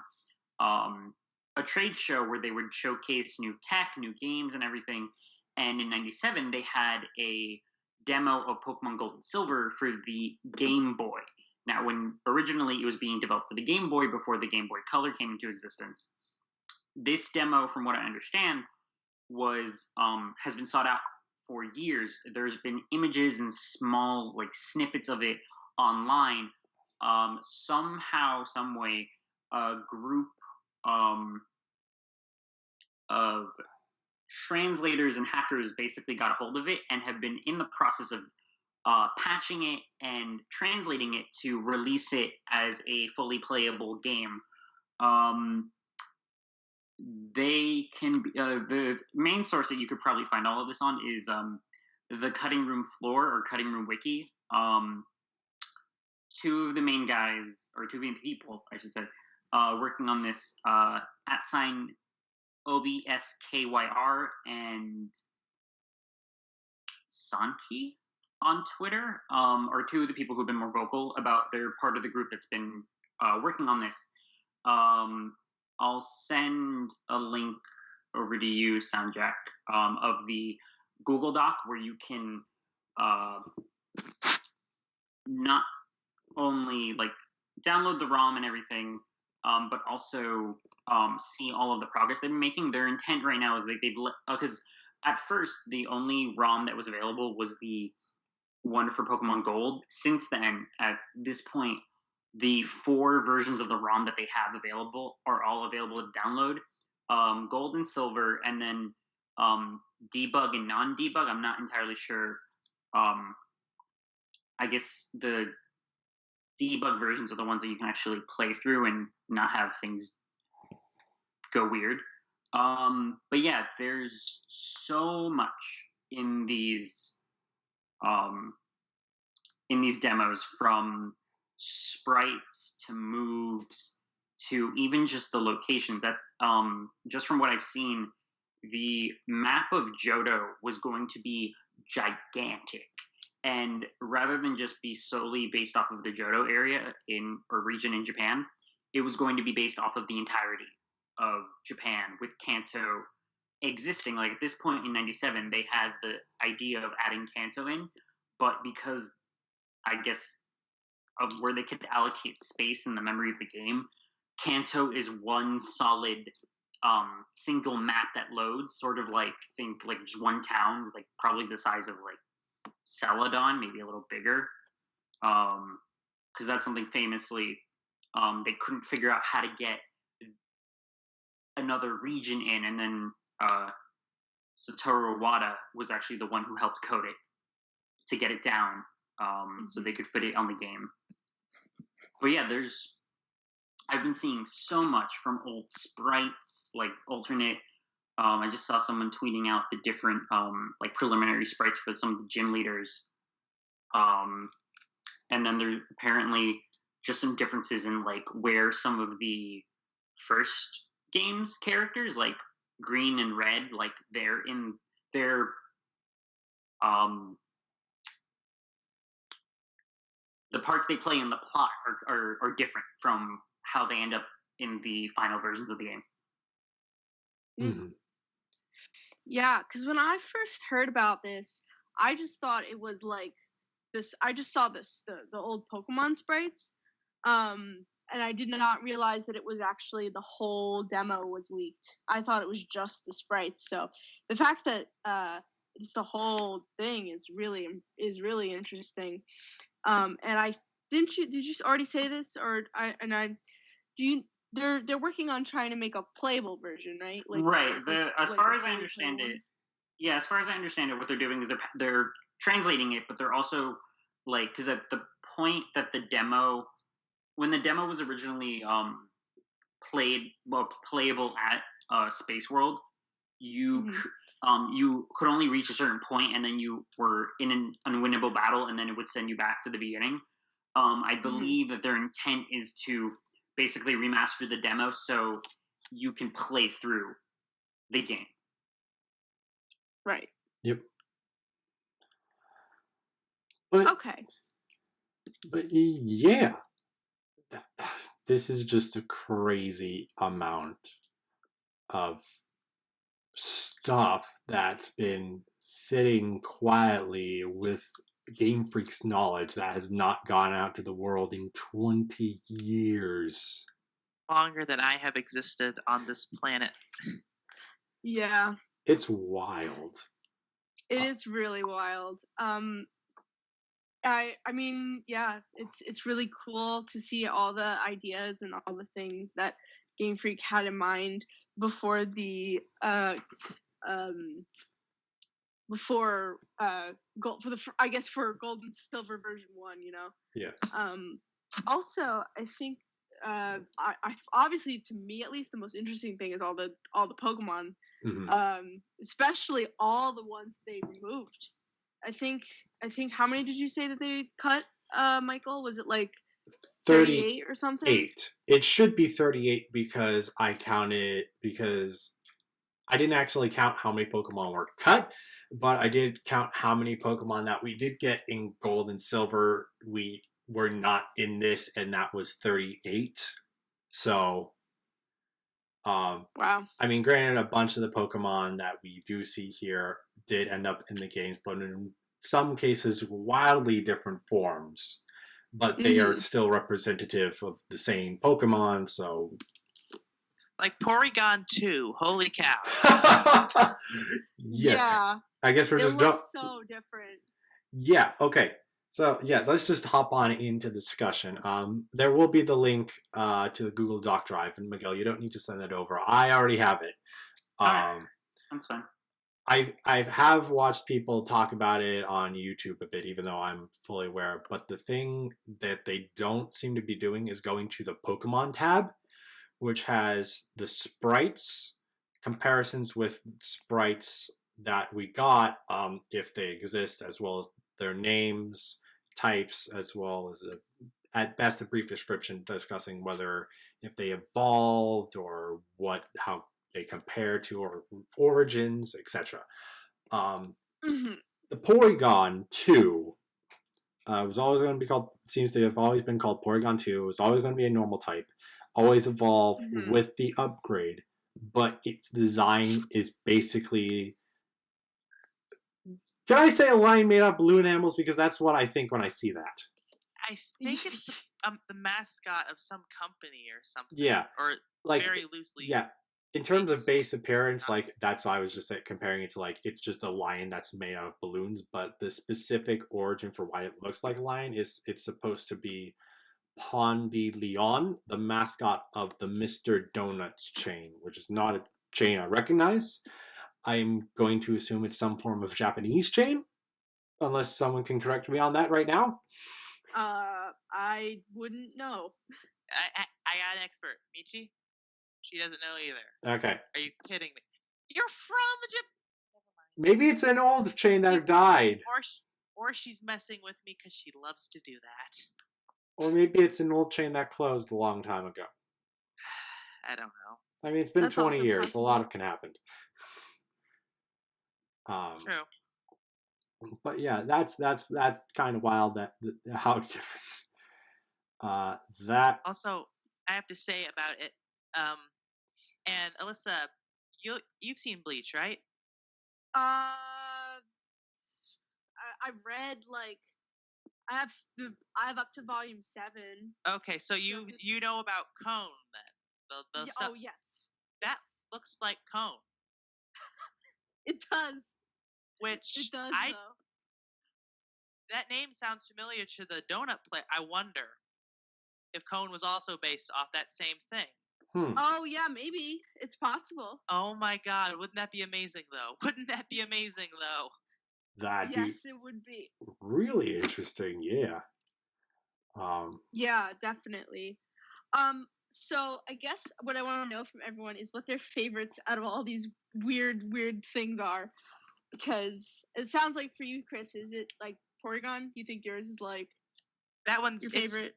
a trade show where they would showcase new tech, new games, and everything. And in '97, they had a demo of Pokemon Gold and Silver for the Game Boy. Now, when originally it was being developed for the Game Boy before the Game Boy Color came into existence, this demo, from what I understand, has been sought out for years. There's been images and small snippets of it online. Somehow, some way, a group of translators and hackers basically got a hold of it and have been in the process of patching it and translating it to release it as a fully playable game. They can be, the main source that you could probably find all of this on is the Cutting Room Floor or Cutting Room Wiki. Two of the main guys, or two of the people, I should say, working on this, @OBSKYR and Sanki on Twitter, are two of the people who've been more vocal about their part of the group that's been working on this. I'll send a link over to you, SoundJack, of the Google Doc where you can not only download the ROM and everything, but also see all of the progress they've been making. Their intent right now is because at first the only ROM that was available was the one for Pokemon Gold. Since then, at this point, the 4 versions of the ROM that they have available are all available to download. Gold and Silver, and then debug and non-debug. I'm not entirely sure. I guess the debug versions are the ones that you can actually play through and not have things go weird. But yeah, there's so much in these demos, from sprites to moves to even just the locations. That just from what I've seen, the map of Johto was going to be gigantic. And rather than just be solely based off of the Johto area or region in Japan, it was going to be based off of the entirety of Japan, with Kanto existing. At this point in '97, they had the idea of adding Kanto in, but because I guess of where they could allocate space in the memory of the game, Kanto is one solid single map that loads, sort of like think like just one town, like probably the size of like Celadon, maybe a little bigger, because that's something famously they couldn't figure out how to get another region in, and then Satoru Iwata was actually the one who helped code it to get it down, so they could fit it on the game. But yeah, I've been seeing so much from old sprites, like alternate. I just saw someone tweeting out the different like preliminary sprites for some of the gym leaders. And then there's apparently just some differences in like where some of the first games characters, like Green and Red, like they're in their the parts they play in the plot are different from how they end up in the final versions of the game. Mm-hmm. Yeah, because when I first heard about this, I just thought it was like this. I just saw the old Pokemon sprites, and I did not realize that it was actually the whole demo was leaked. I thought it was just the sprites. So the fact that it's the whole thing is really interesting. And did you already say this, or they're working on trying to make a playable version, right? Like, right. As far as I understand it, what they're doing is they're translating it, but they're also like, because at the point that when the demo was originally playable at Space World, you could only reach a certain point, and then you were in an unwinnable battle, and then it would send you back to the beginning. I believe that their intent is to basically remaster the demo so you can play through the game. Right. Yep. Okay. But yeah, this is just a crazy amount of stuff that's been sitting quietly with Game Freak's knowledge that has not gone out to the world in 20 years. Longer than I have existed on this planet. Yeah. It's wild. It is really wild. I mean, yeah, it's really cool to see all the ideas and all the things that Game Freak had in mind before the for Gold and Silver version 1, you know. Yeah. Also, I think I obviously, to me at least, the most interesting thing is all the Pokemon, especially all the ones they removed. I think how many did you say that they cut, Michael? Was it like 38 or something? 8. It should be 38 because I counted, because I didn't actually count how many Pokemon were cut, but I did count how many Pokemon that we did get in Gold and Silver we were not in this, and that was 38. So, wow. I mean, granted, a bunch of the Pokemon that we do see here did end up in the games, but in some cases, wildly different forms. But they are still representative of the same Pokemon, so... Like Porygon 2, holy cow. Yes. Yeah. I guess we're just... so different. Yeah, okay. So, yeah, let's just hop on into discussion. There will be the link to the Google Doc drive, and Miguel, you don't need to send that over. I already have it. That's fine. I have watched people talk about it on YouTube a bit, even though I'm fully aware. But the thing that they don't seem to be doing is going to the Pokemon tab, which has the sprites, comparisons with sprites that we got, if they exist, as well as their names, types, as well as at best a brief description discussing whether if they evolved or how they compare to or origins, etc. The Porygon 2 was always going to be called, seems to have always been called Porygon 2. It was always going to be a normal type, always evolve with the upgrade, but its design is basically, can I say a line made out of blue enamels? Because that's what I think when I see that. I think it's the mascot of some company or something. Yeah. Or Like, very loosely. Yeah. In terms of based base appearance, stuff. like, that's why I was just comparing it to, like, it's just a lion that's made out of balloons, but the specific origin for why it looks like a lion is it's supposed to be Pondy Leon, the mascot of the Mr. Donuts chain, which is not a chain I recognize. I'm going to assume it's some form of Japanese chain, unless someone can correct me on that right now. I wouldn't know. I got an expert. Michi? She doesn't know either. Okay. Are you kidding me? You're from Japan. Maybe it's an old chain that died. Or she's messing with me because she loves to do that. Or maybe it's an old chain that closed a long time ago. I don't know. I mean, it's been That's 20 also years. possible. A lot can happen. True. But yeah, that's kind of wild that how different. That Also, I have to say about it. And Alyssa, you've seen Bleach, right? I read like I have up to volume 7. Okay, so you know about Cone then? The stuff oh yes. that looks like Cone. It does. Which It does though. That name sounds familiar to the donut play. I wonder if Cone was also based off that same thing. Oh yeah, maybe it's possible. Oh my god, wouldn't that be amazing though? Wouldn't that be amazing though? Yes, it would be really interesting. Yeah. Yeah, definitely. So I guess what I want to know from everyone is what their favorites out of all these weird things are, because it sounds like for you, Chris, is it like Porygon? You think yours is like that one's your favorite?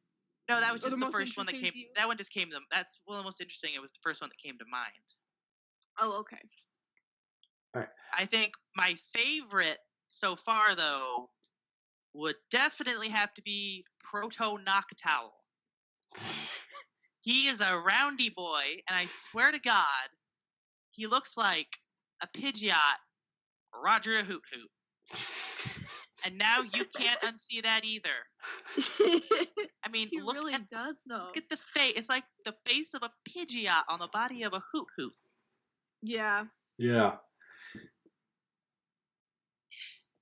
No, that was just the the first one that came. That one just came to them. That's the most interesting. It was the first one that came to mind. Oh, okay. All right. I think my favorite so far, though, would definitely have to be Proto Noctowl. He is a roundy boy, and I swear to God, he looks like a Pidgeot, Roger a Hoot Hoot. And now you can't unsee that either. I mean, he really does though. Look at the face. It's like the face of a Pidgeot on the body of a Hoot Hoot. Yeah. Yeah.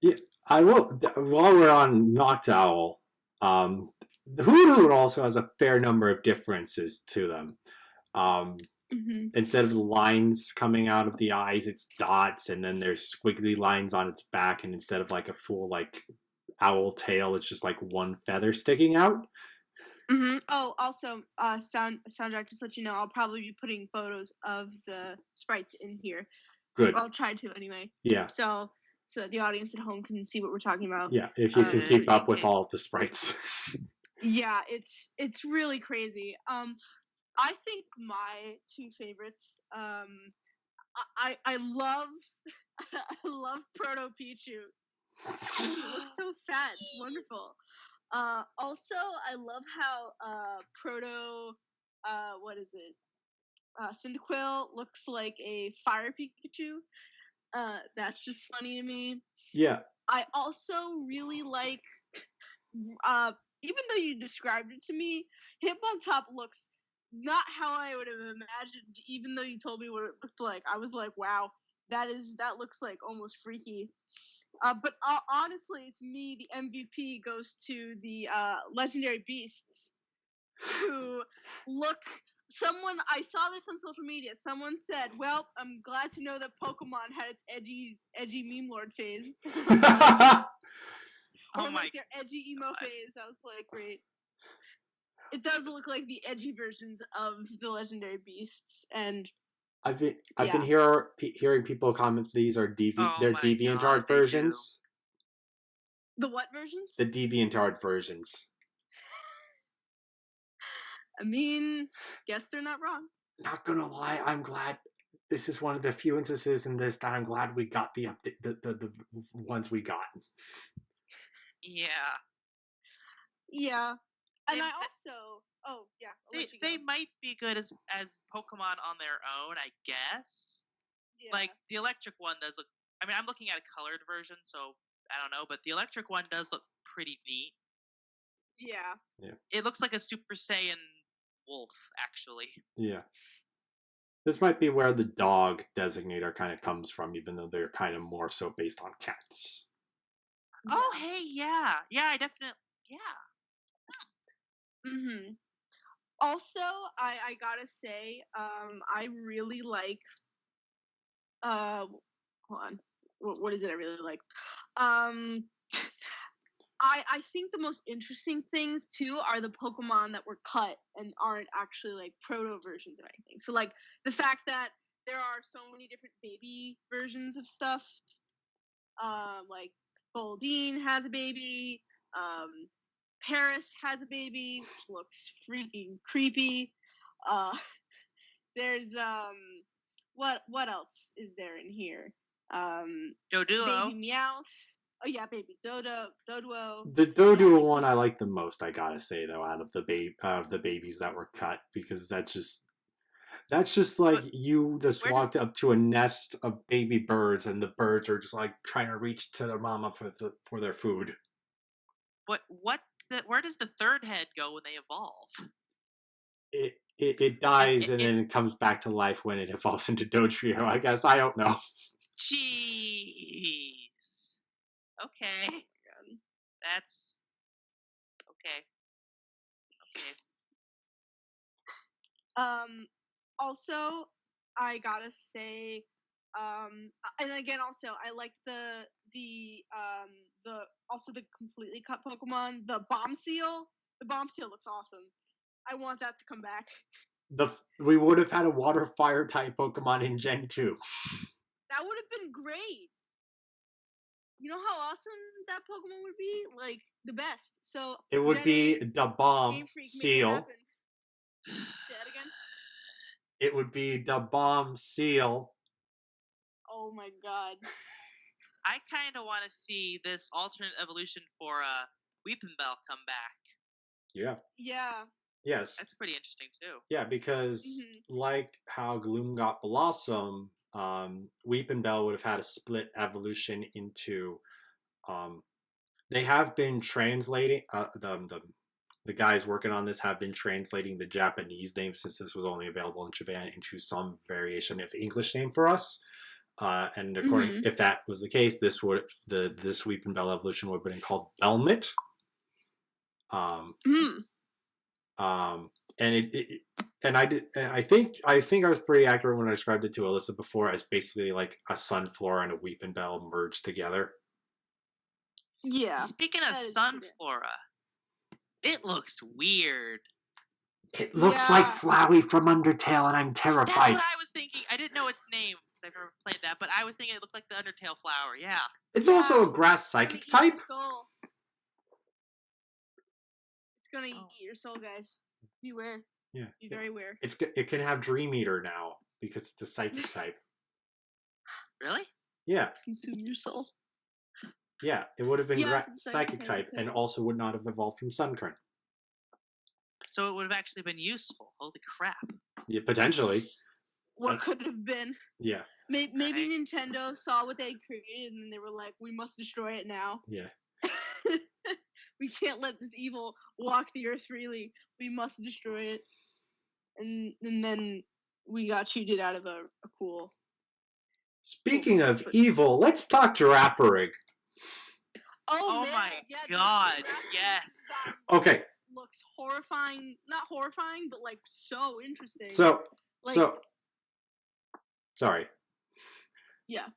Yeah, I will. While we're on Noctowl, the Hoot Hoot also has a fair number of differences to them. Instead of lines coming out of the eyes, it's dots, and then there's squiggly lines on its back, and instead of like a full like owl tail, it's just like one feather sticking out. Oh, also, SoundJack, just let you know, I'll probably be putting photos of the sprites in here. Good. I'll try to anyway. Yeah. So that the audience at home can see what we're talking about. Yeah, if you can keep up with all of the sprites. Yeah, it's really crazy. I think my 2 favorites. I love I love Proto Pichu. He looks so fat. It's wonderful. Also, I love how Proto what is it? Cyndaquil looks like a fire Pikachu. That's just funny to me. Yeah. I also really like, even though you described it to me, Hitmontop looks not how I would have imagined. Even though you told me what it looked like, I was like, wow, that looks like almost freaky. But honestly, to me, the MVP goes to the legendary beasts, who look. I saw this on social media. Someone said, "Well, I'm glad to know that Pokemon had its edgy meme lord phase." Or like their edgy emo phase. I was like, great. It does look like the edgy versions of the legendary beasts, and I've been hearing people comment these are DeviantArt versions. The what versions? The DeviantArt versions. I mean, guess they're not wrong. Not gonna lie, I'm glad. This is one of the few instances in this that I'm glad we got the ones we got. Yeah. Yeah. And I also... Oh, yeah. They might be good as Pokemon on their own, I guess. Yeah. Like, the electric one does look... I mean, I'm looking at a colored version, so I don't know, but the electric one does look pretty neat. Yeah. It looks like a Super Saiyan wolf, actually. Yeah. This might be where the dog designator kind of comes from, even though they're kind of more so based on cats. Oh, hey, yeah. Yeah, I definitely... Yeah. Mm-hmm. Also, I gotta say, I really like, hold on, what is it I really like? I think the most interesting things, too, are the Pokemon that were cut and aren't actually, like, proto versions of anything. So, like, the fact that there are so many different baby versions of stuff, like, Goldeen has a baby, Paris has a baby, which looks freaking creepy. There's what else is there in here? Doduo. Baby Meowth. Oh yeah, baby Doduo. The Doduo Yeah, one I like the most, I gotta say, though, out of the babies that were cut, because that's just like you just walked up to a nest of baby birds and the birds are just like trying to reach to their mama for their food. Where does the third head go when they evolve? It dies and then it comes back to life when it evolves into Dodrio, I guess. I don't know. Jeez. Okay. That's... Okay. Also, I gotta say, and again, also, I like the completely cut Pokemon, the Bomb Seal. The Bomb Seal looks awesome. I want that to come back. We would have had a water fire type Pokemon in Gen 2. That would have been great. You know how awesome that Pokemon would be? Like, the best. So it would be the Bomb Seal. Say that again? It would be the Bomb Seal. Oh my god. I kind of want to see this alternate evolution for Weepinbell come back. Yeah. Yeah. Yes. That's pretty interesting, too. Yeah, because like how Gloom got Blossom, Weepinbell would have had a split evolution into... they have been translating... the guys working on this have been translating the Japanese name, since this was only available in Japan, into some variation of English name for us. And according, if that was the case, this Weepinbell evolution would have been called Belmit. And I think I was pretty accurate when I described it to Alyssa before as basically like a Sunflora and a Weepinbell merged together. Yeah. Speaking of Sunflora, it looks weird. It looks like Flowey from Undertale, and I'm terrified. That's what I was thinking. I didn't know its name because I've never played that, but I was thinking it looked like the Undertale flower. Yeah. It's also a grass psychic type. It's gonna eat your soul, guys. Beware. Yeah. Be very aware. It can have Dream Eater now because it's the psychic type. Really? Yeah. Consume your soul. Yeah, it would have been psychic type and also would not have evolved from Sunkern. So it would have actually been useful. Holy crap. Yeah, potentially. What could have been? Yeah. Maybe Nintendo saw what they created and they were like, we must destroy it now. Yeah. We can't let this evil walk the earth freely. We must destroy it. And then we got cheated out of a cool... Speaking of evil, let's talk Girafarig. Oh my god, yes. Okay. Looks horrifying. Not horrifying, but like so interesting. Sorry. Yeah.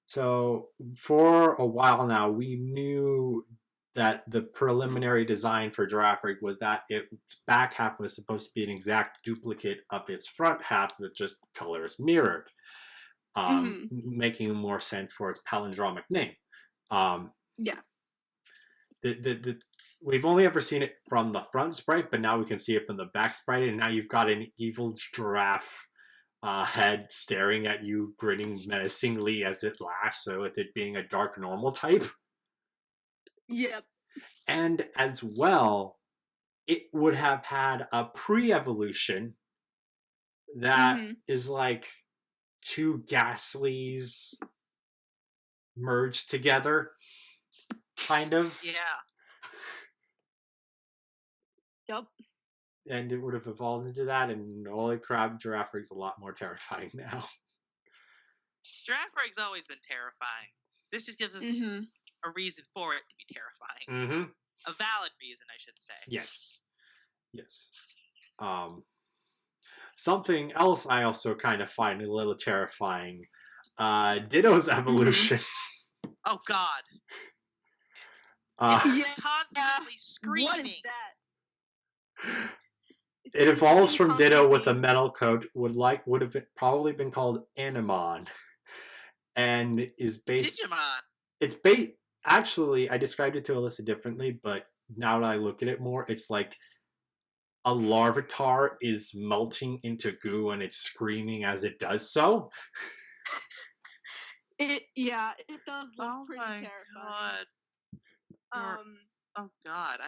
So for a while now, we knew that the preliminary design for Girafarig was that its back half was supposed to be an exact duplicate of its front half with just colors mirrored, making more sense for its palindromic name. Yeah. We've only ever seen it from the front sprite, but now we can see it from the back sprite, and now you've got an evil giraffe head staring at you, grinning menacingly as it laughs, so with it being a dark normal type. Yep. And as well, it would have had a pre-evolution that is like two Ghastlies merged together, kind of. Yeah. Yep. And it would have evolved into that, and holy crap, Girafarig's a lot more terrifying now. Girafarig's always been terrifying. This just gives us a reason for it to be terrifying. Mm-hmm. A valid reason, I should say. Yes. Something else I also kind of find a little terrifying. Dittos Evolution. Oh God. Constantly screaming. What is that? It evolves from Ditto with a metal coat. Would have probably been called Animon, and is based. Digimon. It's based. Actually, I described it to Alyssa differently, but now that I look at it more, it's like a Larvitar is melting into goo and it's screaming as it does so. It does look pretty terrifying. God. Oh God,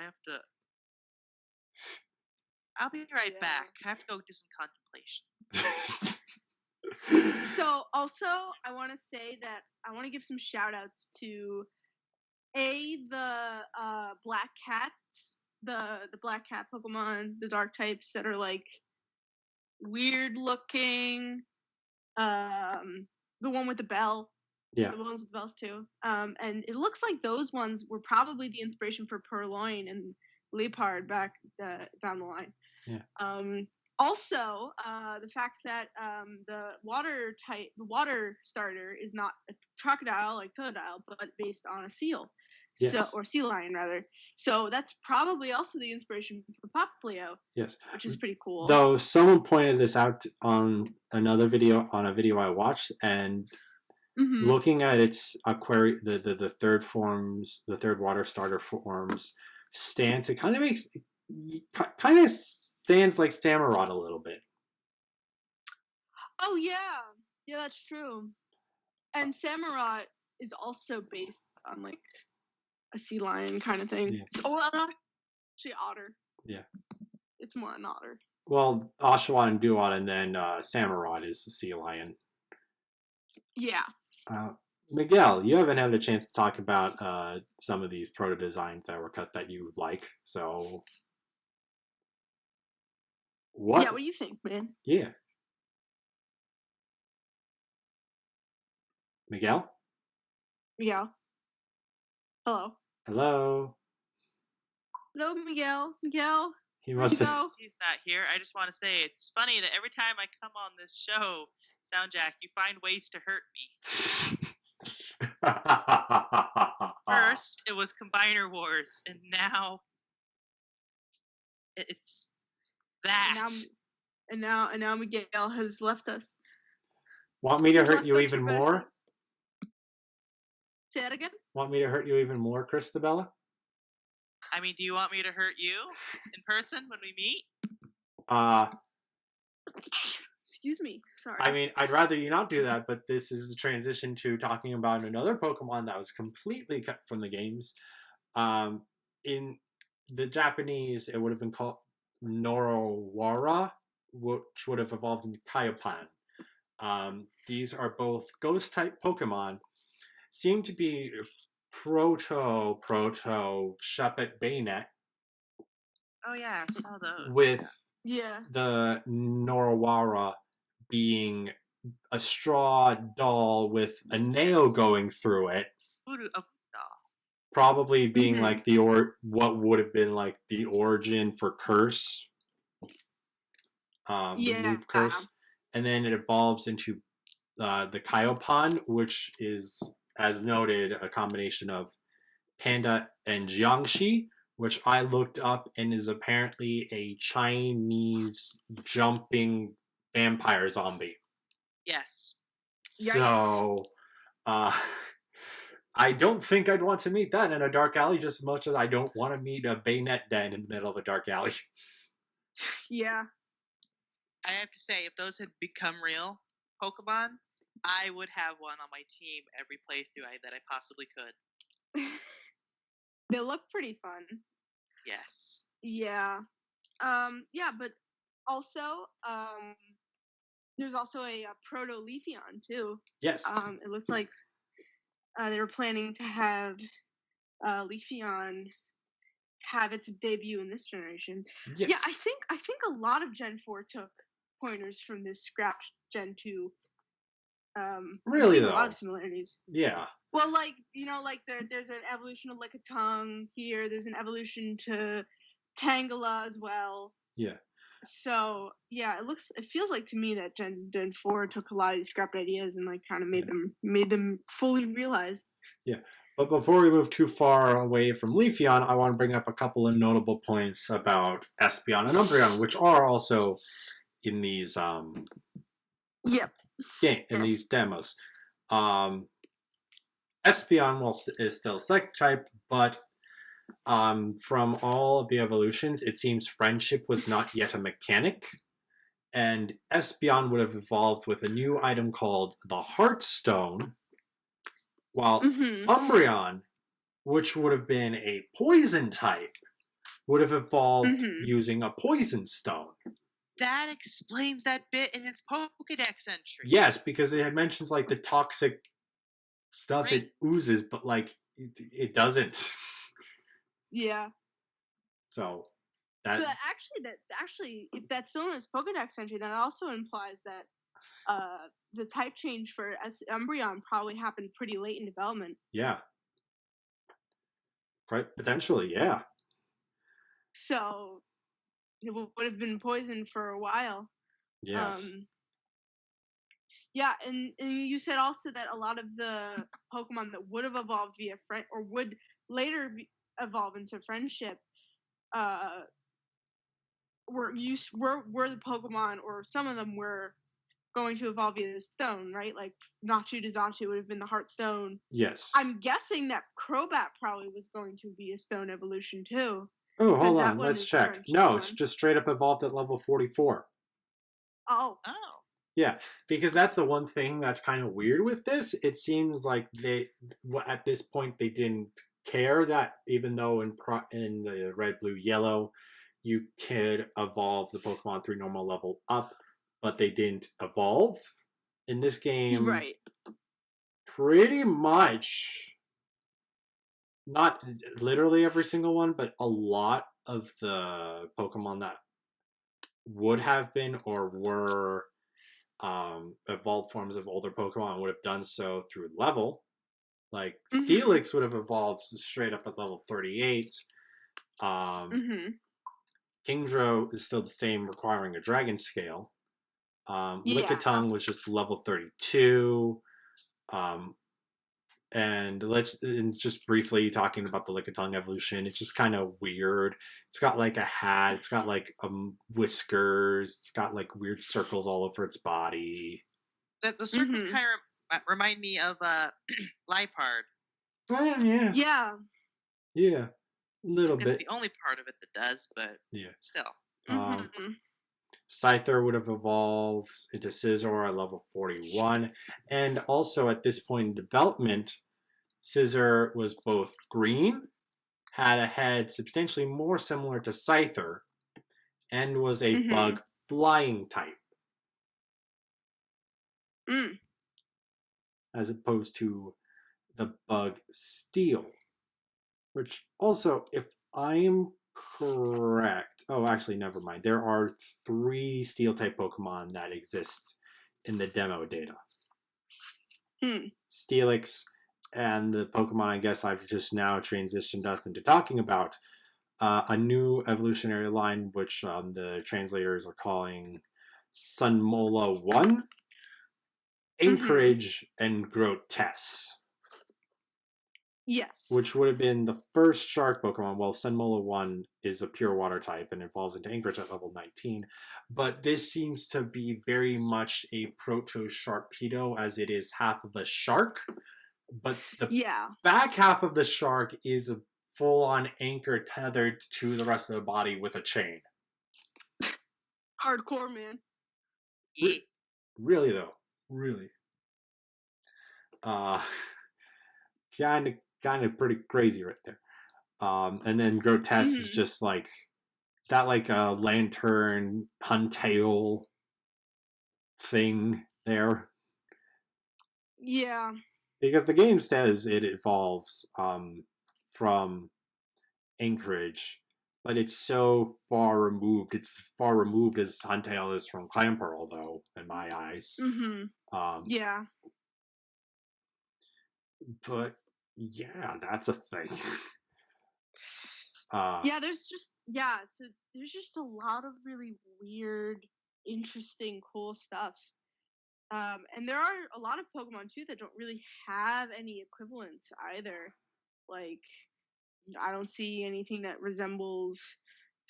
I'll be right back. I have to go do some contemplation. So also I want to say that I want to give some shout outs to the black cats, the black cat Pokemon, the dark types that are like weird looking, the one with the bell. Yeah. The ones with bells too. And it looks like those ones were probably the inspiration for Purloin and Leopard back down the line. Yeah. Also, the fact that the water starter is not a crocodile like Totodile, but based on a seal. Yes. So, or sea lion rather. So that's probably also the inspiration for Poplio. Yes. Which is pretty cool. Though someone pointed this out on a video I watched, and looking at its aquarium, the third water starter forms stance, it kind of stands like Samurott a little bit. Oh yeah, that's true. And Samurott is also based on like a sea lion kind of thing. Yeah. Oh, well, actually otter. Yeah. It's more an otter. Well, Oshawott and Duat, and then Samurott is the sea lion. Yeah. Miguel, you haven't had a chance to talk about some of these proto designs that were cut that you like. So, what? Yeah, what do you think, man? Yeah. Miguel? Miguel. Hello. Hello. Hello, Miguel. Miguel. He must have. He's not here. I just want to say it's funny that every time I come on this show, SoundJack, you find ways to hurt me. First, it was Combiner Wars, and now it's that. And now Miguel has left us. Want me to hurt you even more? Say that again? Want me to hurt you even more, Chrystabella? I mean, do you want me to hurt you in person when we meet? Excuse me. Sorry. I mean, I'd rather you not do that, but this is a transition to talking about another Pokemon that was completely cut from the games. In the Japanese, it would have been called Norowara, which would have evolved into Kaiopan. These are both ghost-type Pokemon. Seem to be proto Shuppet Bayonet. Oh yeah, I saw those. With the Norowara being a straw doll with a nail going through it. Probably being like what would have been like the origin for Curse. The move Curse. And then it evolves into the Kaiopan, which is, as noted, a combination of Panda and Jiangshi, which I looked up and is apparently a Chinese jumping vampire zombie. Yes. So, I don't think I'd want to meet that in a dark alley just as much as I don't want to meet a bayonet den in the middle of a dark alley. Yeah. I have to say, if those had become real Pokemon, I would have one on my team every playthrough that I possibly could. They look pretty fun. Yes. Yeah. But also, there's also a Proto Leafeon too. Yes. It looks like they were planning to have Leafeon have its debut in this generation. Yes. Yeah, I think a lot of Gen 4 took pointers from this scrapped Gen 2. Really, a though? lot of similarities. Yeah. Well, like, there's an evolution of Lickitung here. There's an evolution to Tangela as well. Yeah. So yeah, it feels like to me that Gen 4 took a lot of these scrapped ideas and like kind of made them fully realized. Yeah. But before we move too far away from Leafeon, I want to bring up a couple of notable points about Espeon and Umbreon, which are also in these these demos. Espeon is still Psychic type, but from all of the evolutions, it seems friendship was not yet a mechanic, and Espeon would have evolved with a new item called the Heartstone, while Umbreon, which would have been a poison type, would have evolved using a Poison Stone. That explains that bit in its Pokedex entry. Yes, because it mentions like the toxic stuff it oozes, but like it doesn't. Yeah. So that actually, if that's still in its Pokedex entry, that also implies that the type change for Umbreon probably happened pretty late in development. Yeah. Quite potentially, yeah. So it would have been poisoned for a while. Yes. Yeah, and you said also that a lot of the Pokemon that would have evolved via friend or would later evolve into friendship were the Pokemon, or some of them were going to evolve via the stone, right? Like Nachu to Xatu would have been the Heartstone. Yes. I'm guessing that Crobat probably was going to be a stone evolution too. Oh, hold on, let's check. No, it's just straight up evolved at level 44. Oh. Yeah, because that's the one thing that's kind of weird with this. It seems like at this point, they didn't care that even though in the red, blue, yellow, you could evolve the Pokemon through normal level up, but they didn't evolve. In this game, right? Pretty much, not literally every single one, but a lot of the Pokemon that would have been or were evolved forms of older Pokemon would have done so through level. Like Steelix would have evolved straight up at level 38. Kingdra is still the same, requiring a Dragon Scale. Lickitung was just level 32. And just briefly talking about the Lickitung evolution, it's just kind of weird. It's got like a hat, it's got like whiskers, it's got like weird circles all over its body. The circles kind of remind me of Liepard. Oh, yeah. Yeah. Yeah, a little bit. It's the only part of it that does, but still. Scyther would have evolved into Scizor at level 41. And also at this point in development, Scizor was both green, had a head substantially more similar to Scyther, and was a bug flying type. As opposed to the bug Steel. Which also, if I'm correct... Oh, actually, never mind. There are 3 Steel-type Pokemon that exist in the demo data. Steelix, and the Pokemon I guess I've just now transitioned us into talking about, a new evolutionary line, which the translators are calling Sunmola 1, Anchorage, and Grotesque. Yes. Which would have been the first shark Pokemon. Well, Sunmola 1 is a pure water type and evolves into Anchorage at level 19. But this seems to be very much a Proto-Sharpedo, as it is half of a shark. But the back half of the shark is a full-on anchor tethered to the rest of the body with a chain. Hardcore, man. Really, though. Really. Kind of pretty crazy right there. And then Grotesque is just like, is that like a lantern Huntail thing there? Yeah. Because the game says it evolves from Anchorage, but it's so far removed. It's as far removed as Huntail is from Clamperl, though, in my eyes. Yeah. But yeah, that's a thing. Yeah, so there's just a lot of really weird, interesting, cool stuff. And there are a lot of Pokemon too that don't really have any equivalents either. Like, I don't see anything that resembles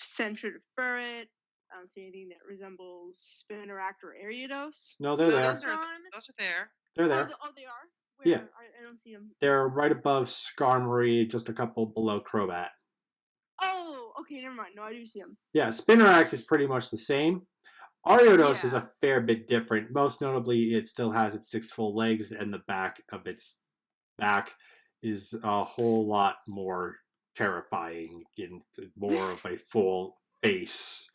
Sentret Furret. I don't see anything that resembles Spinarak or Ariados. No, they're there. Those are there. They're there. Oh, they are? Where? Yeah. I don't see them. They're right above Skarmory, just a couple below Crobat. Oh, okay, never mind. No, I do see them. Yeah, Spinarak is pretty much the same. Ariados is a fair bit different. Most notably, it still has its 6 full legs, and the back of its back is a whole lot more terrifying and more of a full face.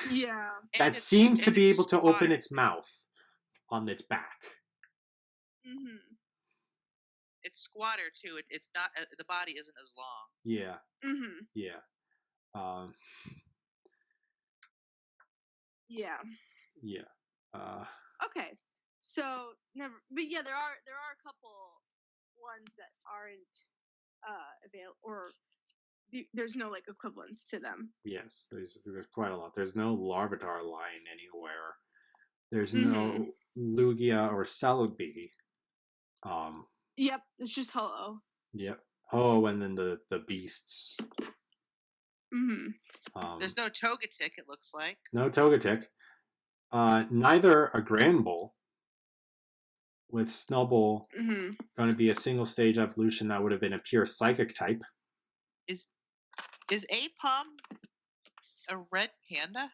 Yeah. That seems to be able to open its mouth on its back. Mm-hmm. It's squatter too. It's not. The body isn't as long. Yeah. Mm-hmm. Yeah. Yeah. Yeah. Okay. So but yeah, there are a couple ones that aren't available, or there's no like equivalents to them. Yes, there's quite a lot. There's no Larvitar line anywhere. There's no Lugia or Celebi. Yep, it's just Ho-Oh. Yep. Ho-Oh, and then the beasts. Mm-hmm. There's no Togetic, it looks like. No Togetic. Neither a Granbull, with Snubbull going to be a single stage evolution that would have been a pure psychic type. Is Apom a red panda?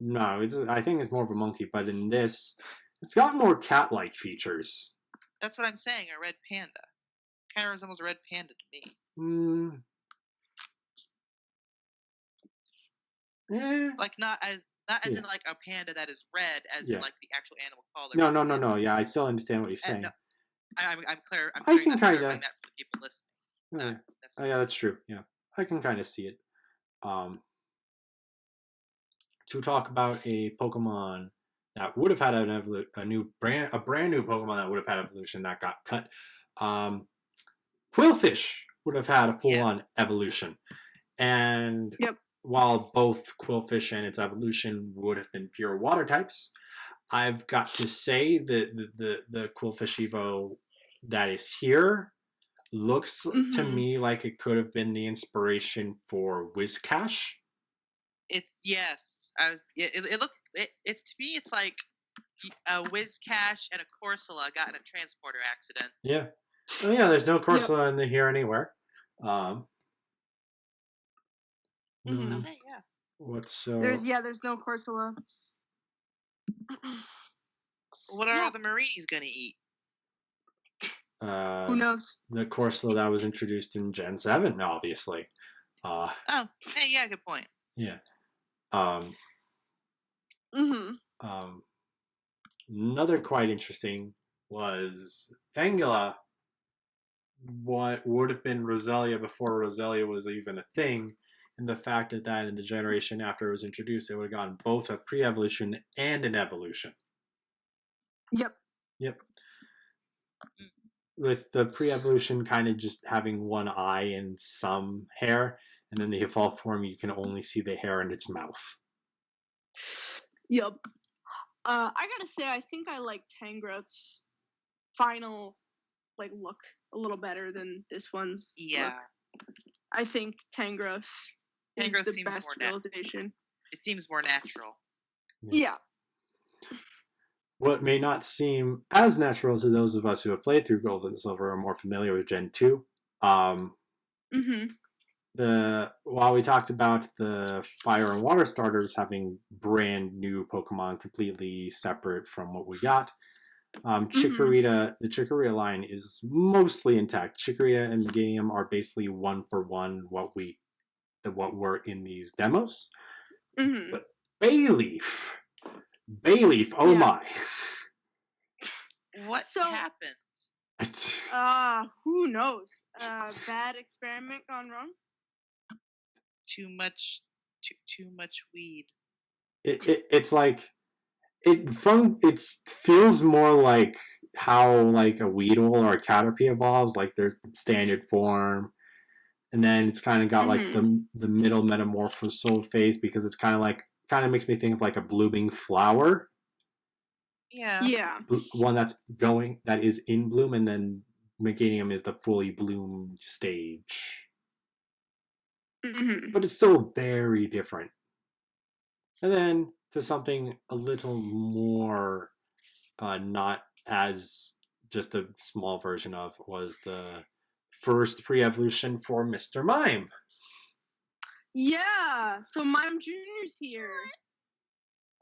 No, I think it's more of a monkey, but in this, it's got more cat-like features. That's what I'm saying, a red panda. Kind of resembles a red panda to me. Like not as in like a panda that is red, as in like the actual animal color. No. Yeah, I still understand what you're saying. No, I'm clear. I can kind of that for the people listening. Yeah, that's true. Yeah, I can kind of see it. To talk about a Pokemon that would have had a brand new Pokemon that would have had evolution that got cut. Quillfish would have had a full-on evolution, and while both Quillfish and its evolution would have been pure water types, I've got to say that the Quillfish Evo that is here looks to me like it could have been the inspiration for Whiscash. It looks to me it's like a Whiscash and a Corsola got in a transporter accident. Yeah. Oh yeah, there's no Corsola in here anywhere. Okay, yeah. There's no Corsola. What are the Marinis gonna eat? Who knows? The Corsola that was introduced in Gen 7, obviously. Good point. Yeah. Another quite interesting was Tangela, what would have been Roselia before Roselia was even a thing, and the fact that in the generation after it was introduced, it would have gotten both a pre-evolution and an evolution. Yep. With the pre-evolution kind of just having one eye and some hair, and then the evolved form, you can only see the hair in its mouth. Yep. I gotta say, I think I like Tangrowth's final look a little better than this one's look. I think Tangrowth is the best realization. It seems more natural. Yeah. What may not seem as natural to those of us who have played through Gold and Silver are more familiar with Gen 2. While we talked about the fire and water starters having brand new Pokemon completely separate from what we got, Chikorita, the Chikorita line is mostly intact. Chikorita and Meganium are basically one for one what were in these demos. But Bayleaf, oh my! What happened? Who knows? Bad experiment gone wrong. Too much weed. It's like it feels more like how like a Weedle or a Caterpie evolves, like their standard form, and then it's kind of got like the middle metamorphosis phase because it's kind of makes me think of like a blooming flower. Yeah. One that is in bloom, and then Meganium is the fully bloomed stage. But it's still very different. And then to something a little more not as just a small version of was the first pre-evolution for Mr. Mime. Yeah, so Mime Jr.'s here.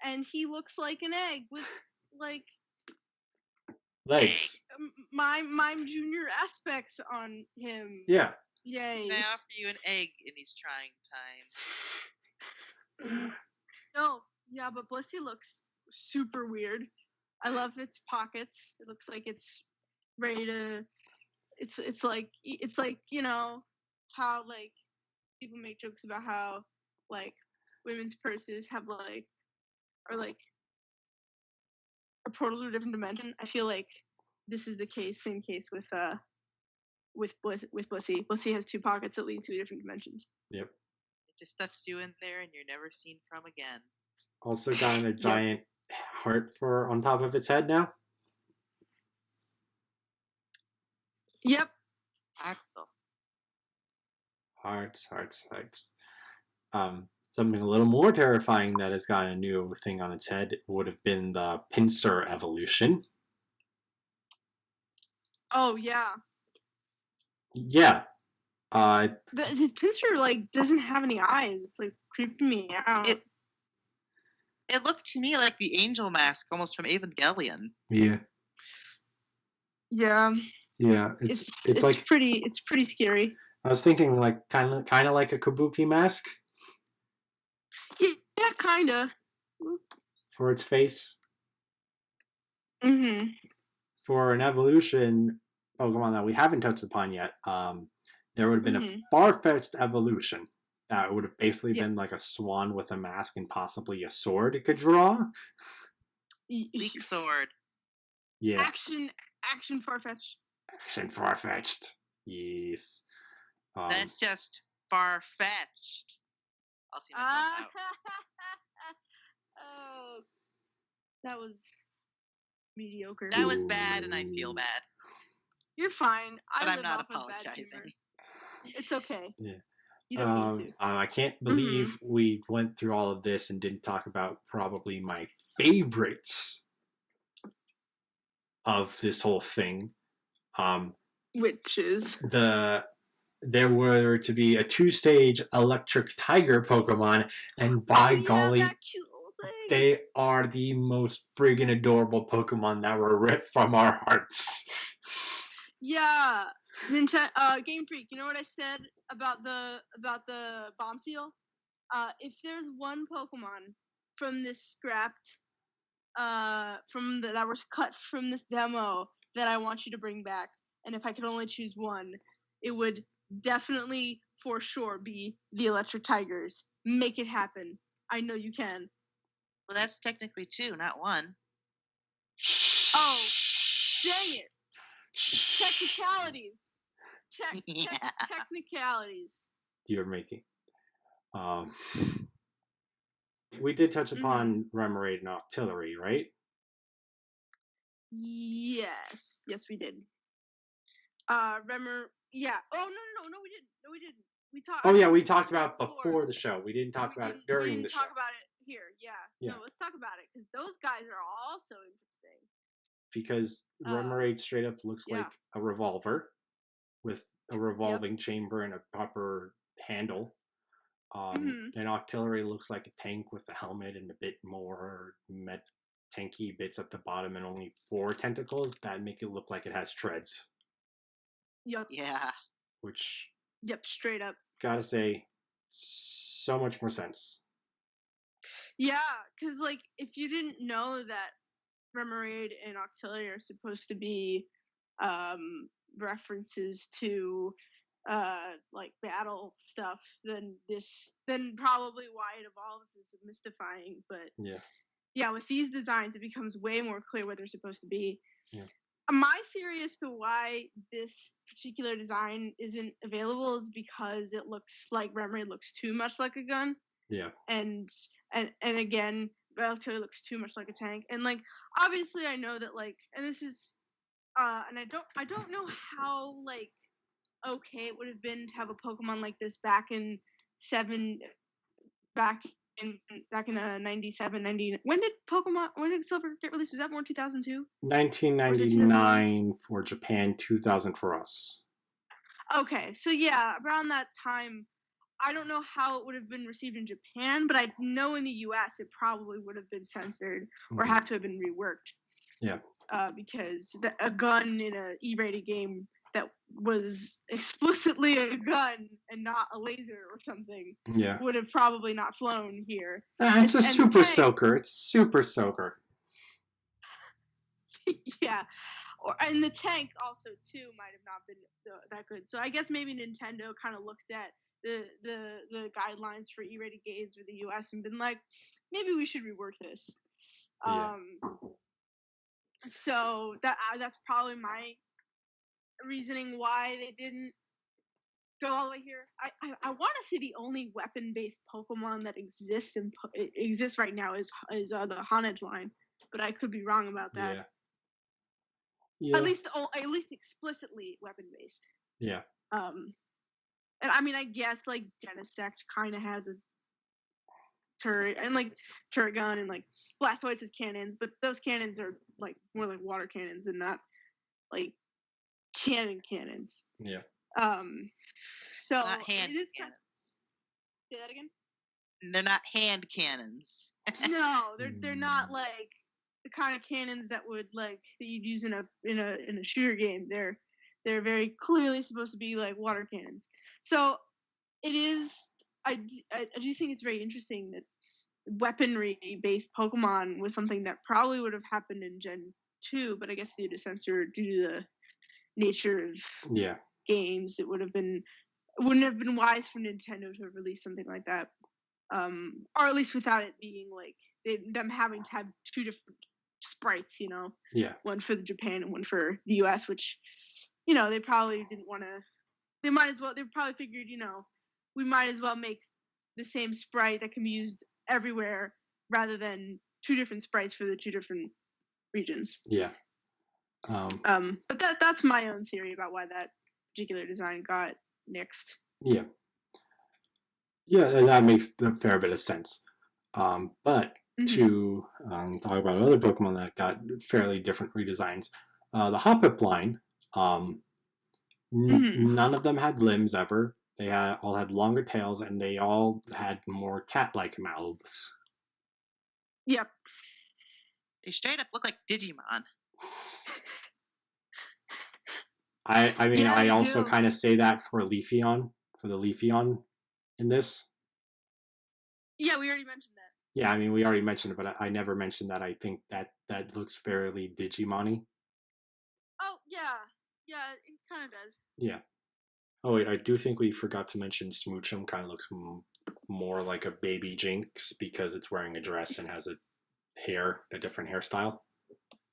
And he looks like an egg with, like... legs. Mime Jr. aspects on him. Yeah. Yay. Can I offer you an egg in these trying times? No, yeah, but Blissey looks super weird. I love its pockets. It looks like it's ready to... It's like, you know, how, like, people make jokes about how, like, women's purses have, like, or, like, a portal to a different dimension. I feel like this is the same case with Blissey. Blissey has two pockets that lead to different dimensions. Yep. It just stuffs you in there and you're never seen from again. Also got a giant heart on top of its head now. Yep. Hearts. Something a little more terrifying that has got a new thing on its head would have been the Pinsir evolution. Oh, yeah. Yeah. The Pinsir, like, doesn't have any eyes. It's, like, creeping me out. It looked to me like the angel mask almost from Evangelion. Yeah. Yeah. Yeah. It's like pretty scary. I was thinking like kind of like a Kabuki mask. Yeah, kinda. For its face. Mm-hmm. For an evolution Pokemon that we haven't touched upon yet, there would have been a far-fetched evolution that would have basically been like a swan with a mask and possibly a sword it could draw. Leak sword. Yeah. Action far-fetched. Action far-fetched. Yes. That's just far-fetched. I'll see myself out. Oh, that was mediocre. That was bad, and I feel bad. You're fine. But I'm not apologizing. It's okay. Yeah. You don't need to. I can't believe we went through all of this and didn't talk about probably my favorites of this whole thing. Which is? There were to be a 2-stage electric tiger Pokemon, and by golly, they are the most friggin' adorable Pokemon that were ripped from our hearts. Yeah. Game Freak, you know what I said about the Bomb Seal? If there's one Pokemon from this scrapped, that was cut from this demo that I want you to bring back, and if I could only choose one, it would definitely, for sure, be the Electric Tigers. Make it happen. I know you can. Well, that's technically 2, not 1. Oh, dang it! Technicalities. Technicalities. You're making. We did touch upon Remoraid and Octillery, right? Yes, we did. Yeah. Oh no, we didn't. We talked. Oh yeah, we talked about before the show. We didn't talk about it during the show. Talk about it here. Yeah. No, let's talk about it because those guys are also interesting. Because Remoraid straight up looks like a revolver with a revolving chamber and a proper handle. And Octillery looks like a tank with a helmet and a bit more tanky bits at the bottom and only 4 tentacles that make it look like it has treads. Yep. Yeah. Which. Yep, straight up. Gotta say, so much more sense. Yeah, because, like, if you didn't know that Remoraid and Octillery are supposed to be references to like battle stuff, then probably why it evolves is mystifying. But yeah, with these designs, it becomes way more clear what they're supposed to be. Yeah. My theory as to why this particular design isn't available is because it looks like Remoraid looks too much like a gun. Yeah. And again, Valkyrie looks too much like a tank. And like obviously I know that like, and this is and I don't know how like okay it would have been to have a Pokemon like this back in 97, 90. When did Silver get released? Was that more 2002? 1999 for Japan, 2000 for us. Okay, so yeah, around that time, I don't know how it would have been received in Japan, but I know in the US it probably would have been censored or have to have been reworked. Yeah. Because a gun in a E-rated game that was explicitly a gun and not a laser or something would have probably not flown here. It's a super soaker. It's super soaker. Yeah. And the tank also too might have not been that good. So I guess maybe Nintendo kind of looked at the guidelines for E-rated games for the US and been like, maybe we should rework this. Yeah. So that's probably my reasoning why they didn't go all the way here. I want to say the only weapon-based Pokemon that exists right now is the Honedge line, but I could be wrong about that. Yeah. At least explicitly weapon-based. Yeah. And I mean, I guess like Genesect kind of has a turret and like turret gun and like Blastoise has cannons, but those cannons are like more like water cannons and not like cannons. Yeah. So not hand it is cannons. Say that again. They're not hand cannons. No, they're not like the kind of cannons that you'd use in a shooter game. They're very clearly supposed to be like water cannons. So it is. I do think it's very interesting that weaponry-based Pokemon was something that probably would have happened in Gen 2, but I guess due to the nature of games, it wouldn't have been wise for Nintendo to release something like that, or at least without it being like them having to have two different sprites, one for Japan and one for the US, which they probably didn't want to. They probably figured, we might as well make the same sprite that can be used everywhere rather than two different sprites for the two different regions. Yeah. But that's my own theory about why that particular design got nixed. Yeah. Yeah, and that makes a fair bit of sense. But to talk about other Pokemon that got fairly different redesigns, the Hoppip line, none of them had limbs ever. They all had longer tails, and they all had more cat-like mouths. Yep. They straight up look like Digimon. I mean, I also kind of say that for the Leafeon in this. Yeah, we already mentioned that. Yeah, I mean, we already mentioned it, but I never mentioned that. I think that looks fairly Digimon-y. Oh, yeah, it kind of does. Yeah. Oh, wait, I do think we forgot to mention Smoochum kind of looks more like a baby Jinx because it's wearing a dress and has a different hairstyle.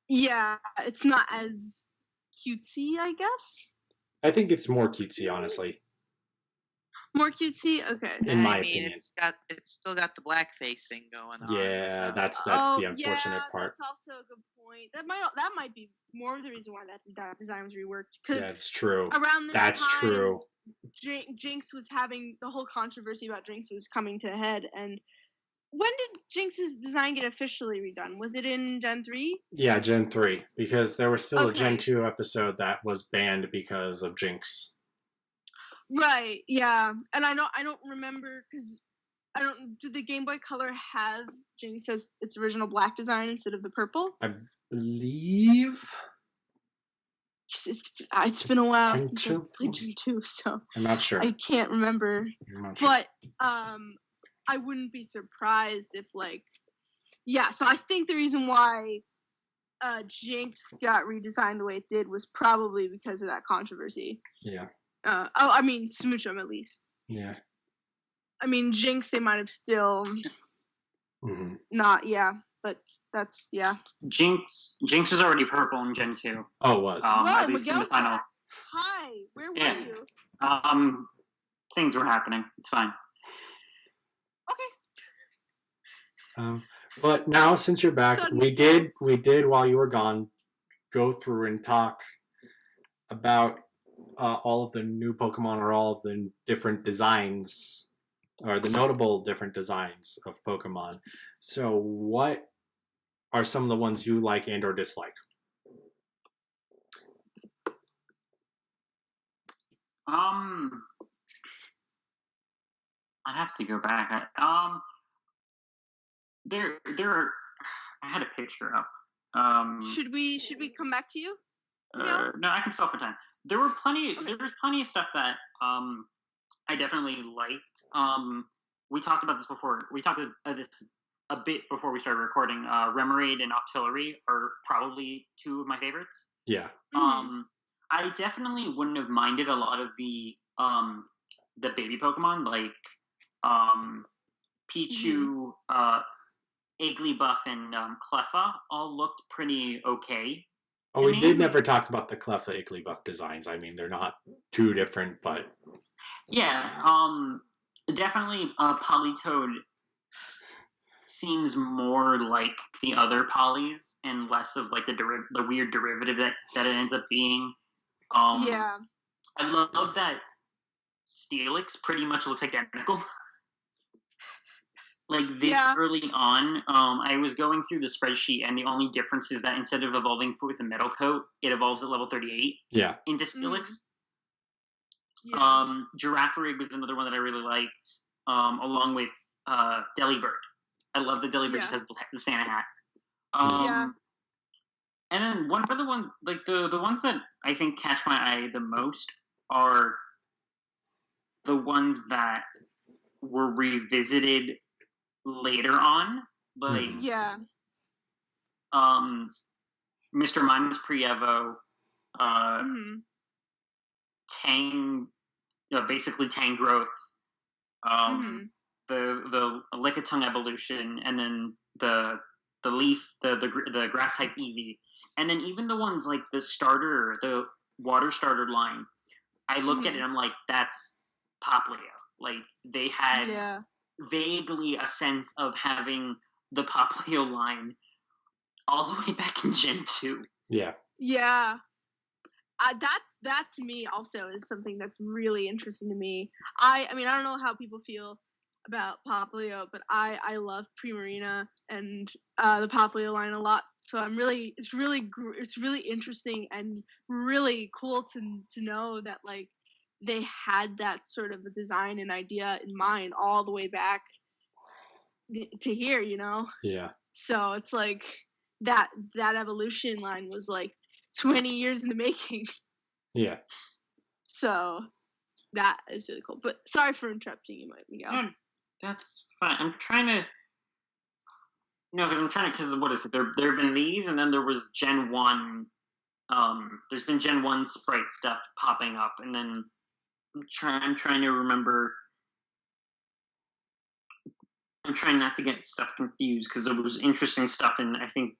Yeah, it's not as cutesy, I guess. I think it's more cutesy, honestly. More cutesy? Okay. In my opinion. It's still got the blackface thing going on. Yeah, so. that's the unfortunate part. That's also a good point. That might be more of the reason why that design was reworked. That's true. Around this That's time, true. Jinx was having the whole controversy about Jinx was coming to a head, and when did Jinx's design get officially redone? Was it in Gen 3? Yeah, Gen 3, because there was still a Gen 2 episode that was banned because of Jinx. Right, yeah. And I don't remember because did the Game Boy Color have Jinx as its original black design instead of the purple? I believe it's been a while since I played Gen 2, so I'm not sure. I can't remember. But I wouldn't be surprised if so I think the reason why Jinx got redesigned the way it did was probably because of that controversy. Yeah. I mean, Smoochum at least. Yeah. I mean, Jinx, they might have still not, but that's, Jinx was already purple in Gen 2. Oh, it was. At least in the final. Hi, where were you? Things were happening. It's fine. Okay. But now, since you're back, we did while you were gone, go through and talk about all of the new Pokemon or all of the different designs or the notable different designs of Pokemon. So what are some of the ones you like and or dislike? I'd have to go back. There are, I had a picture up. Should we come back to you? No, I can stop for time. There was plenty of stuff that I definitely liked. We talked about this before. We talked about this a bit before we started recording. Remoraid and Octillery are probably two of my favorites. Yeah. I definitely wouldn't have minded a lot of the baby Pokemon like Pichu, Igglybuff, and Cleffa all looked pretty okay. Oh, we did never talk about the Cleffa Igglybuff designs. I mean, they're not too different, but yeah, definitely Politoed seems more like the other Polys and less of like the weird derivative that it ends up being. I love that Steelix pretty much looks identical. Like this early on, I was going through the spreadsheet, and the only difference is that instead of evolving with a metal coat, it evolves at level 38. Yeah. Into Steelix. Girafarig was another one that I really liked, along with Delibird. I love the Delibird just has the Santa hat. And then one of the ones, like the ones that I think catch my eye the most are the ones that were revisited later on, like Mr. Mime's pre-Evo, Tang, basically Tang growth, the Lickitung evolution, and then the grass type Eevee, and then even the ones like the water starter line. I looked at it and I'm like, that's Popplio. Like they had vaguely a sense of having the Popplio line all the way back in Gen 2. Yeah. That to me also is something that's really interesting to me. I mean, I don't know how people feel about Popplio, but I love Primarina and the Popplio line a lot. So it's really interesting and really cool to know that like they had that sort of a design and idea in mind all the way back to here, you know? Yeah. So it's like that evolution line was like 20 years in the making. Yeah. So that is really cool. But sorry for interrupting you, Miguel. No, that's fine. Because what is it? There have been these, and then there was Gen 1. There's been Gen 1 sprite stuff popping up, and then I'm trying to remember. I'm trying not to get stuff confused because there was interesting stuff in, I think,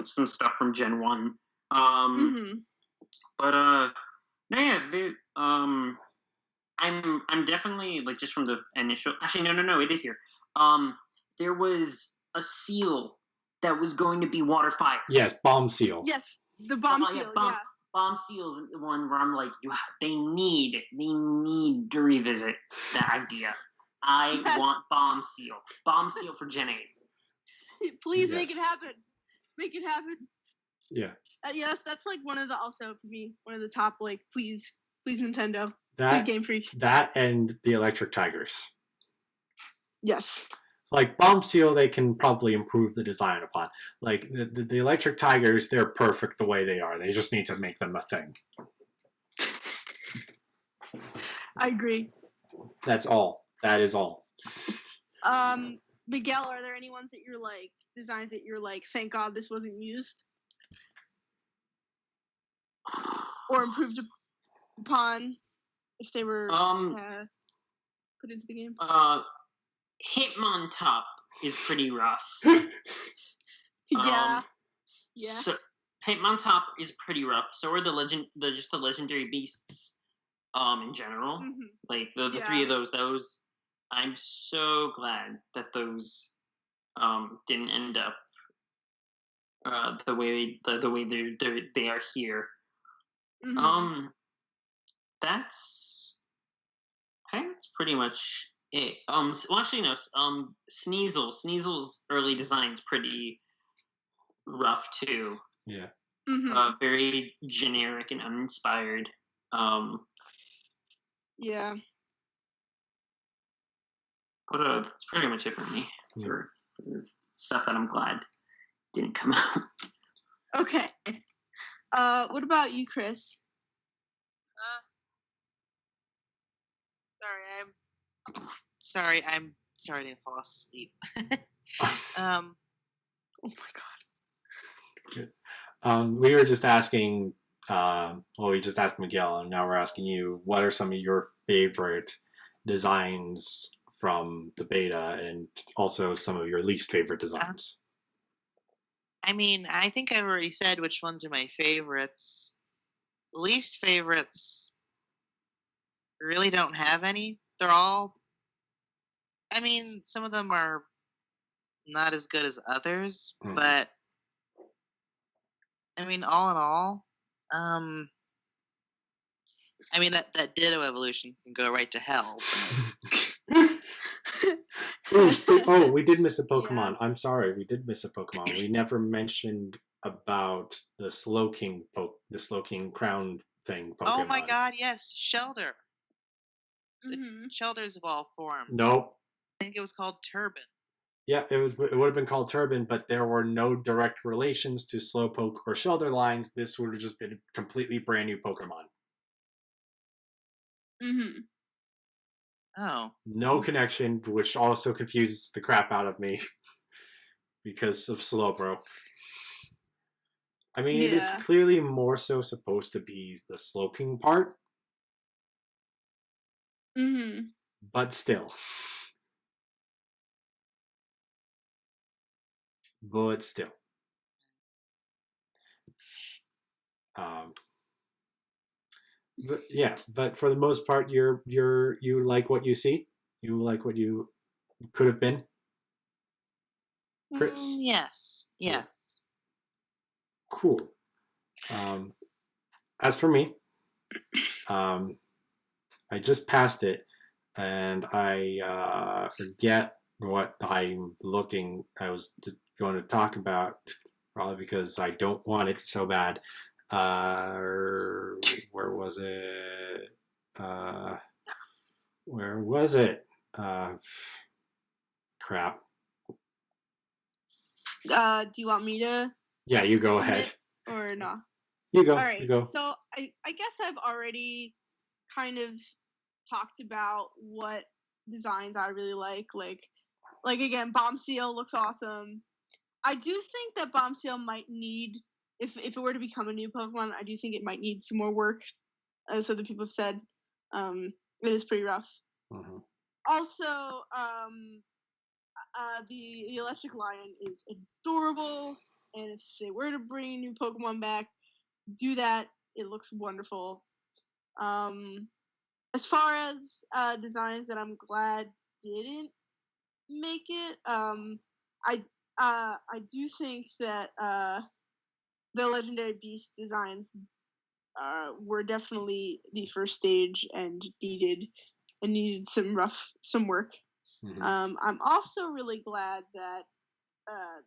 some stuff from Gen 1. But I'm definitely like just from the initial. Actually, no, it is here. There was a seal that was going to be water fire. Yes, bomb seal. Yes, the bomb seal. Bomb seal's the one where I'm like, they need to revisit that idea. I want bomb seal for Gen 8. Please make it happen. Make it happen. Yeah. Yes, that's like one of the top like please Nintendo. Please Game Freak. That and the Electric Tigers. Yes. Like Bomb Seal, they can probably improve the design upon. Like the Electric Tigers, they're perfect the way they are. They just need to make them a thing. I agree. That's all. That is all. Miguel, are there any ones that you're like designs that you're like, thank God this wasn't used? or improved upon if they were put into the game? Hitmontop is pretty rough. Yeah. So Hitmontop is pretty rough. So are the legendary beasts. In general, like the three of those, I'm so glad that those didn't end up the way they are here. That's pretty much it. Well, actually no. Sneasel's early design's pretty rough too. Yeah. Very generic and uninspired. Yeah. But that's pretty much it for me for stuff that I'm glad didn't come out. Okay. What about you, Chris? Sorry, I'm sorry I didn't fall asleep. Oh my god. We were just asking, we just asked Miguel, and now we're asking you, what are some of your favorite designs from the beta, and also some of your least favorite designs? I mean, I think I've already said which ones are my favorites. Least favorites really don't have any. They're all, I mean, some of them are not as good as others, but I mean, all in all, I mean, that Ditto Evolution can go right to hell. We did miss a Pokemon. Yeah. I'm sorry, we did miss a Pokemon. We never mentioned about the Slowking crown thing Pokemon. Oh my god, yes, Shelter. The Shelter's evolved form. Nope. I think it was called Turban. Yeah, it would have been called Turban, but there were no direct relations to Slowpoke or Shelter lines. This would have just been a completely brand new Pokemon. Oh. No connection, which also confuses the crap out of me because of Slowbro. I mean, it's clearly more so supposed to be the Slowking part. But still. But yeah, but for the most part, you like what you see. You like what you could have been. Chris? Yes. Yeah. Cool. As for me, I just passed it, and I forget what I was just going to talk about, probably because I don't want it so bad. Where was it? Where was it? Crap. Do you want me to? Yeah, you go ahead. Or no? You go. All right. You go. So I guess I've already kind of talked about what designs I really like. Like again, Bombseel looks awesome. I do think that Bombseel might need, if it were to become a new Pokemon, I do think it might need some more work, as other people have said. It is pretty rough. Also, the Electric Lion is adorable, and if they were to bring a new Pokemon back, do that. It looks wonderful. As far as designs that I'm glad didn't make it, I do think that the Legendary Beast designs were definitely the first stage and needed some work. I'm also really glad that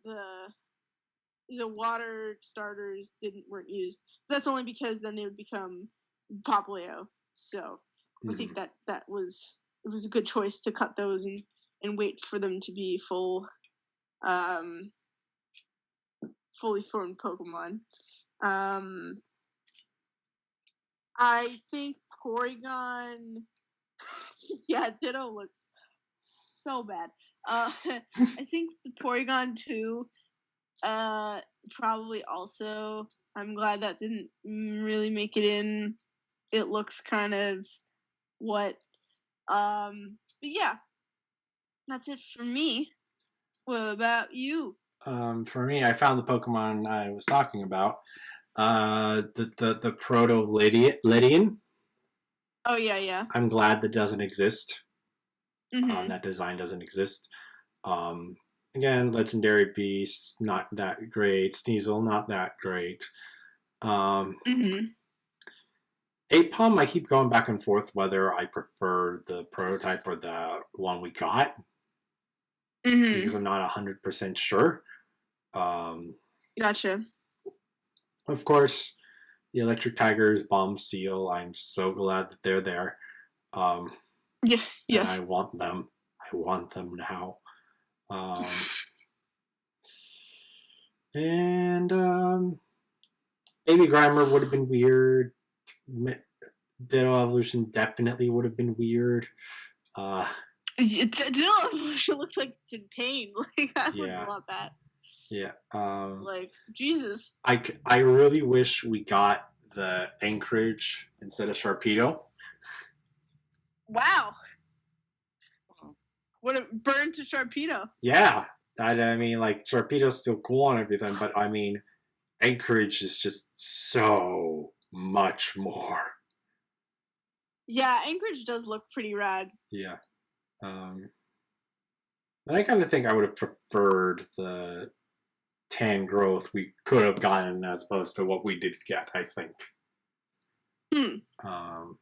the water starters weren't used. That's only because then they would become Popplio. So I think that it was a good choice to cut those and wait for them to be fully formed Pokemon. I think Porygon. Yeah, Ditto looks so bad. I think the Porygon 2 probably also I'm glad that didn't really make it in. It looks kind of what. But yeah, that's it for me. What about you? For me, I found the Pokemon I was talking about. The Proto Leafeon. Oh yeah. I'm glad that doesn't exist. Mm-hmm. That design doesn't exist. Again, Legendary Beast, not that great. Sneasel, not that great. Mm-hmm. Apom, I keep going back and forth whether I prefer the prototype or the one we got. Mm-hmm. Because I'm not 100% sure. Gotcha. Of course, the Electric Tigers, Bomb Seal, I'm so glad that they're there. Yeah. And I want them. I want them now. Baby Grimer would have been weird. Ditto Evolution definitely would have been weird. Ditto Evolution looks like it's in pain. Like I wouldn't want that. Yeah. Like Jesus. I really wish we got the Anchorage instead of Sharpedo. Wow. Would it burn to Sharpedo? Yeah. I mean, like, Sharpedo's still cool and everything, but I mean, Anchorage is just so much more. Yeah, Anchorage does look pretty rad. Yeah. And I kind of think I would have preferred the tan growth we could have gotten as opposed to what we did get, I think.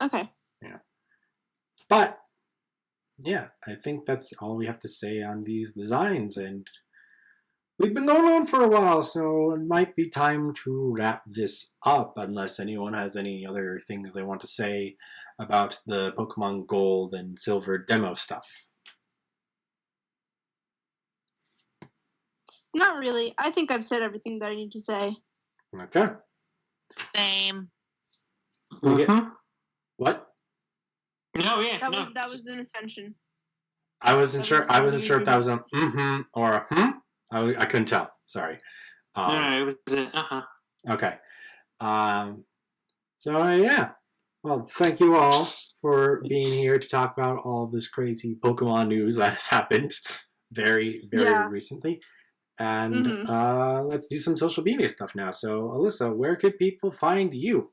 Okay. Yeah. But, yeah, I think that's all we have to say on these designs, and we've been going on for a while, so it might be time to wrap this up, unless anyone has any other things they want to say about the Pokemon Gold and Silver demo stuff. Not really. I think I've said everything that I need to say. Okay. Same. What? No, yeah. That was an ascension. I wasn't sure if that was a or a I couldn't tell. Sorry. No, it was a Okay. So yeah. Well, thank you all for being here to talk about all this crazy Pokemon news that has happened very, very recently. And let's do some social media stuff now. So, Alyssa, where could people find you?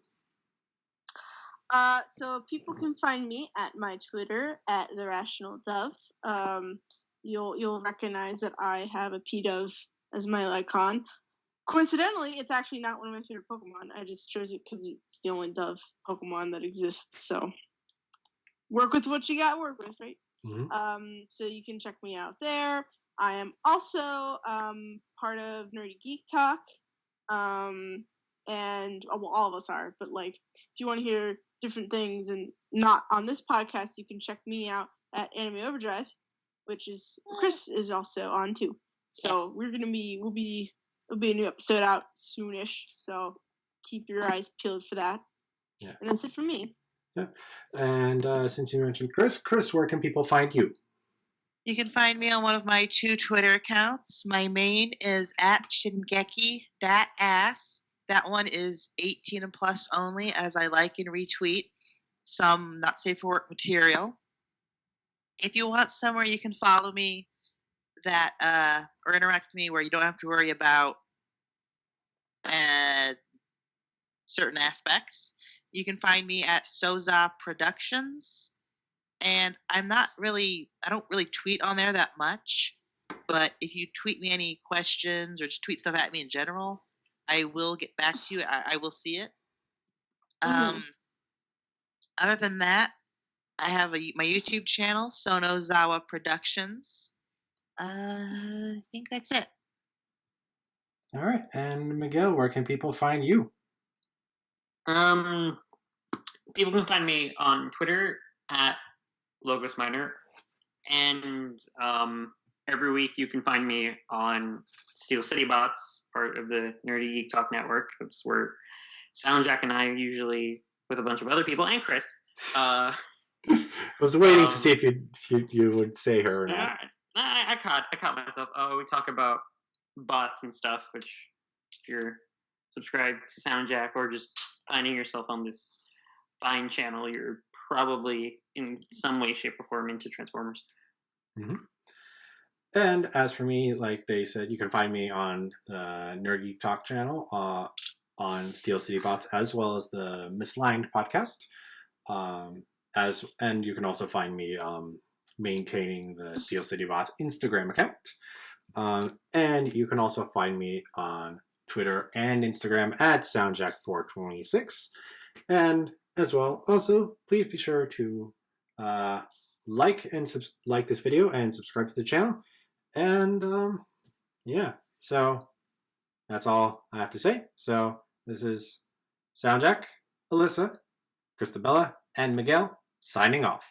So people can find me at my Twitter at TheRationalDove. You'll recognize that I have a P-Dove as my icon. Coincidentally, it's actually not one of my favorite Pokemon. I just chose it because it's the only Dove Pokemon that exists. So work with what you got to work with, right? Mm-hmm. So you can check me out there. I am also part of Nerdy Geek Talk. And all of us are, but like if you want to hear different things and not on this podcast, you can check me out at Anime Overdrive, which is Chris is also on too. So we'll be a new episode out soonish. So keep your eyes peeled for that. Yeah. And that's it for me. Yeah. And since you mentioned Chris, where can people find you? You can find me on one of my 2 Twitter accounts. My main is at Shingeki.ass. That one is 18 and plus only, as I like and retweet some not safe for work material. If you want somewhere you can follow me that or interact with me where you don't have to worry about certain aspects, you can find me at Soza Productions. And I don't really tweet on there that much, but if you tweet me any questions or just tweet stuff at me in general, I will get back to you. I will see it. Other than that, I have my YouTube channel, Sonozawa Productions. I think that's it. All right. And Miguel, where can people find you? People can find me on Twitter at Logos Minor, and every week you can find me on Steel City Bots, part of the Nerdy Geek Talk Network. That's where SoundJack and I are usually, with a bunch of other people, and Chris. I was waiting to see if you would say her or not. I caught myself. Oh, we talk about bots and stuff, which if you're subscribe to SoundJack, or just finding yourself on this fine channel, you're probably in some way, shape, or form into Transformers. Mm-hmm. And as for me, like they said, you can find me on the Nerd Geek Talk channel on Steel City Bots, as well as the Misaligned podcast. And you can also find me maintaining the Steel City Bots Instagram account. And you can also find me on Twitter and Instagram at SoundJack426. And as well, also, please be sure to like this video and subscribe to the channel. And yeah, so that's all I have to say. So this is SoundJack, Alyssa, Chrystabella, and Miguel signing off.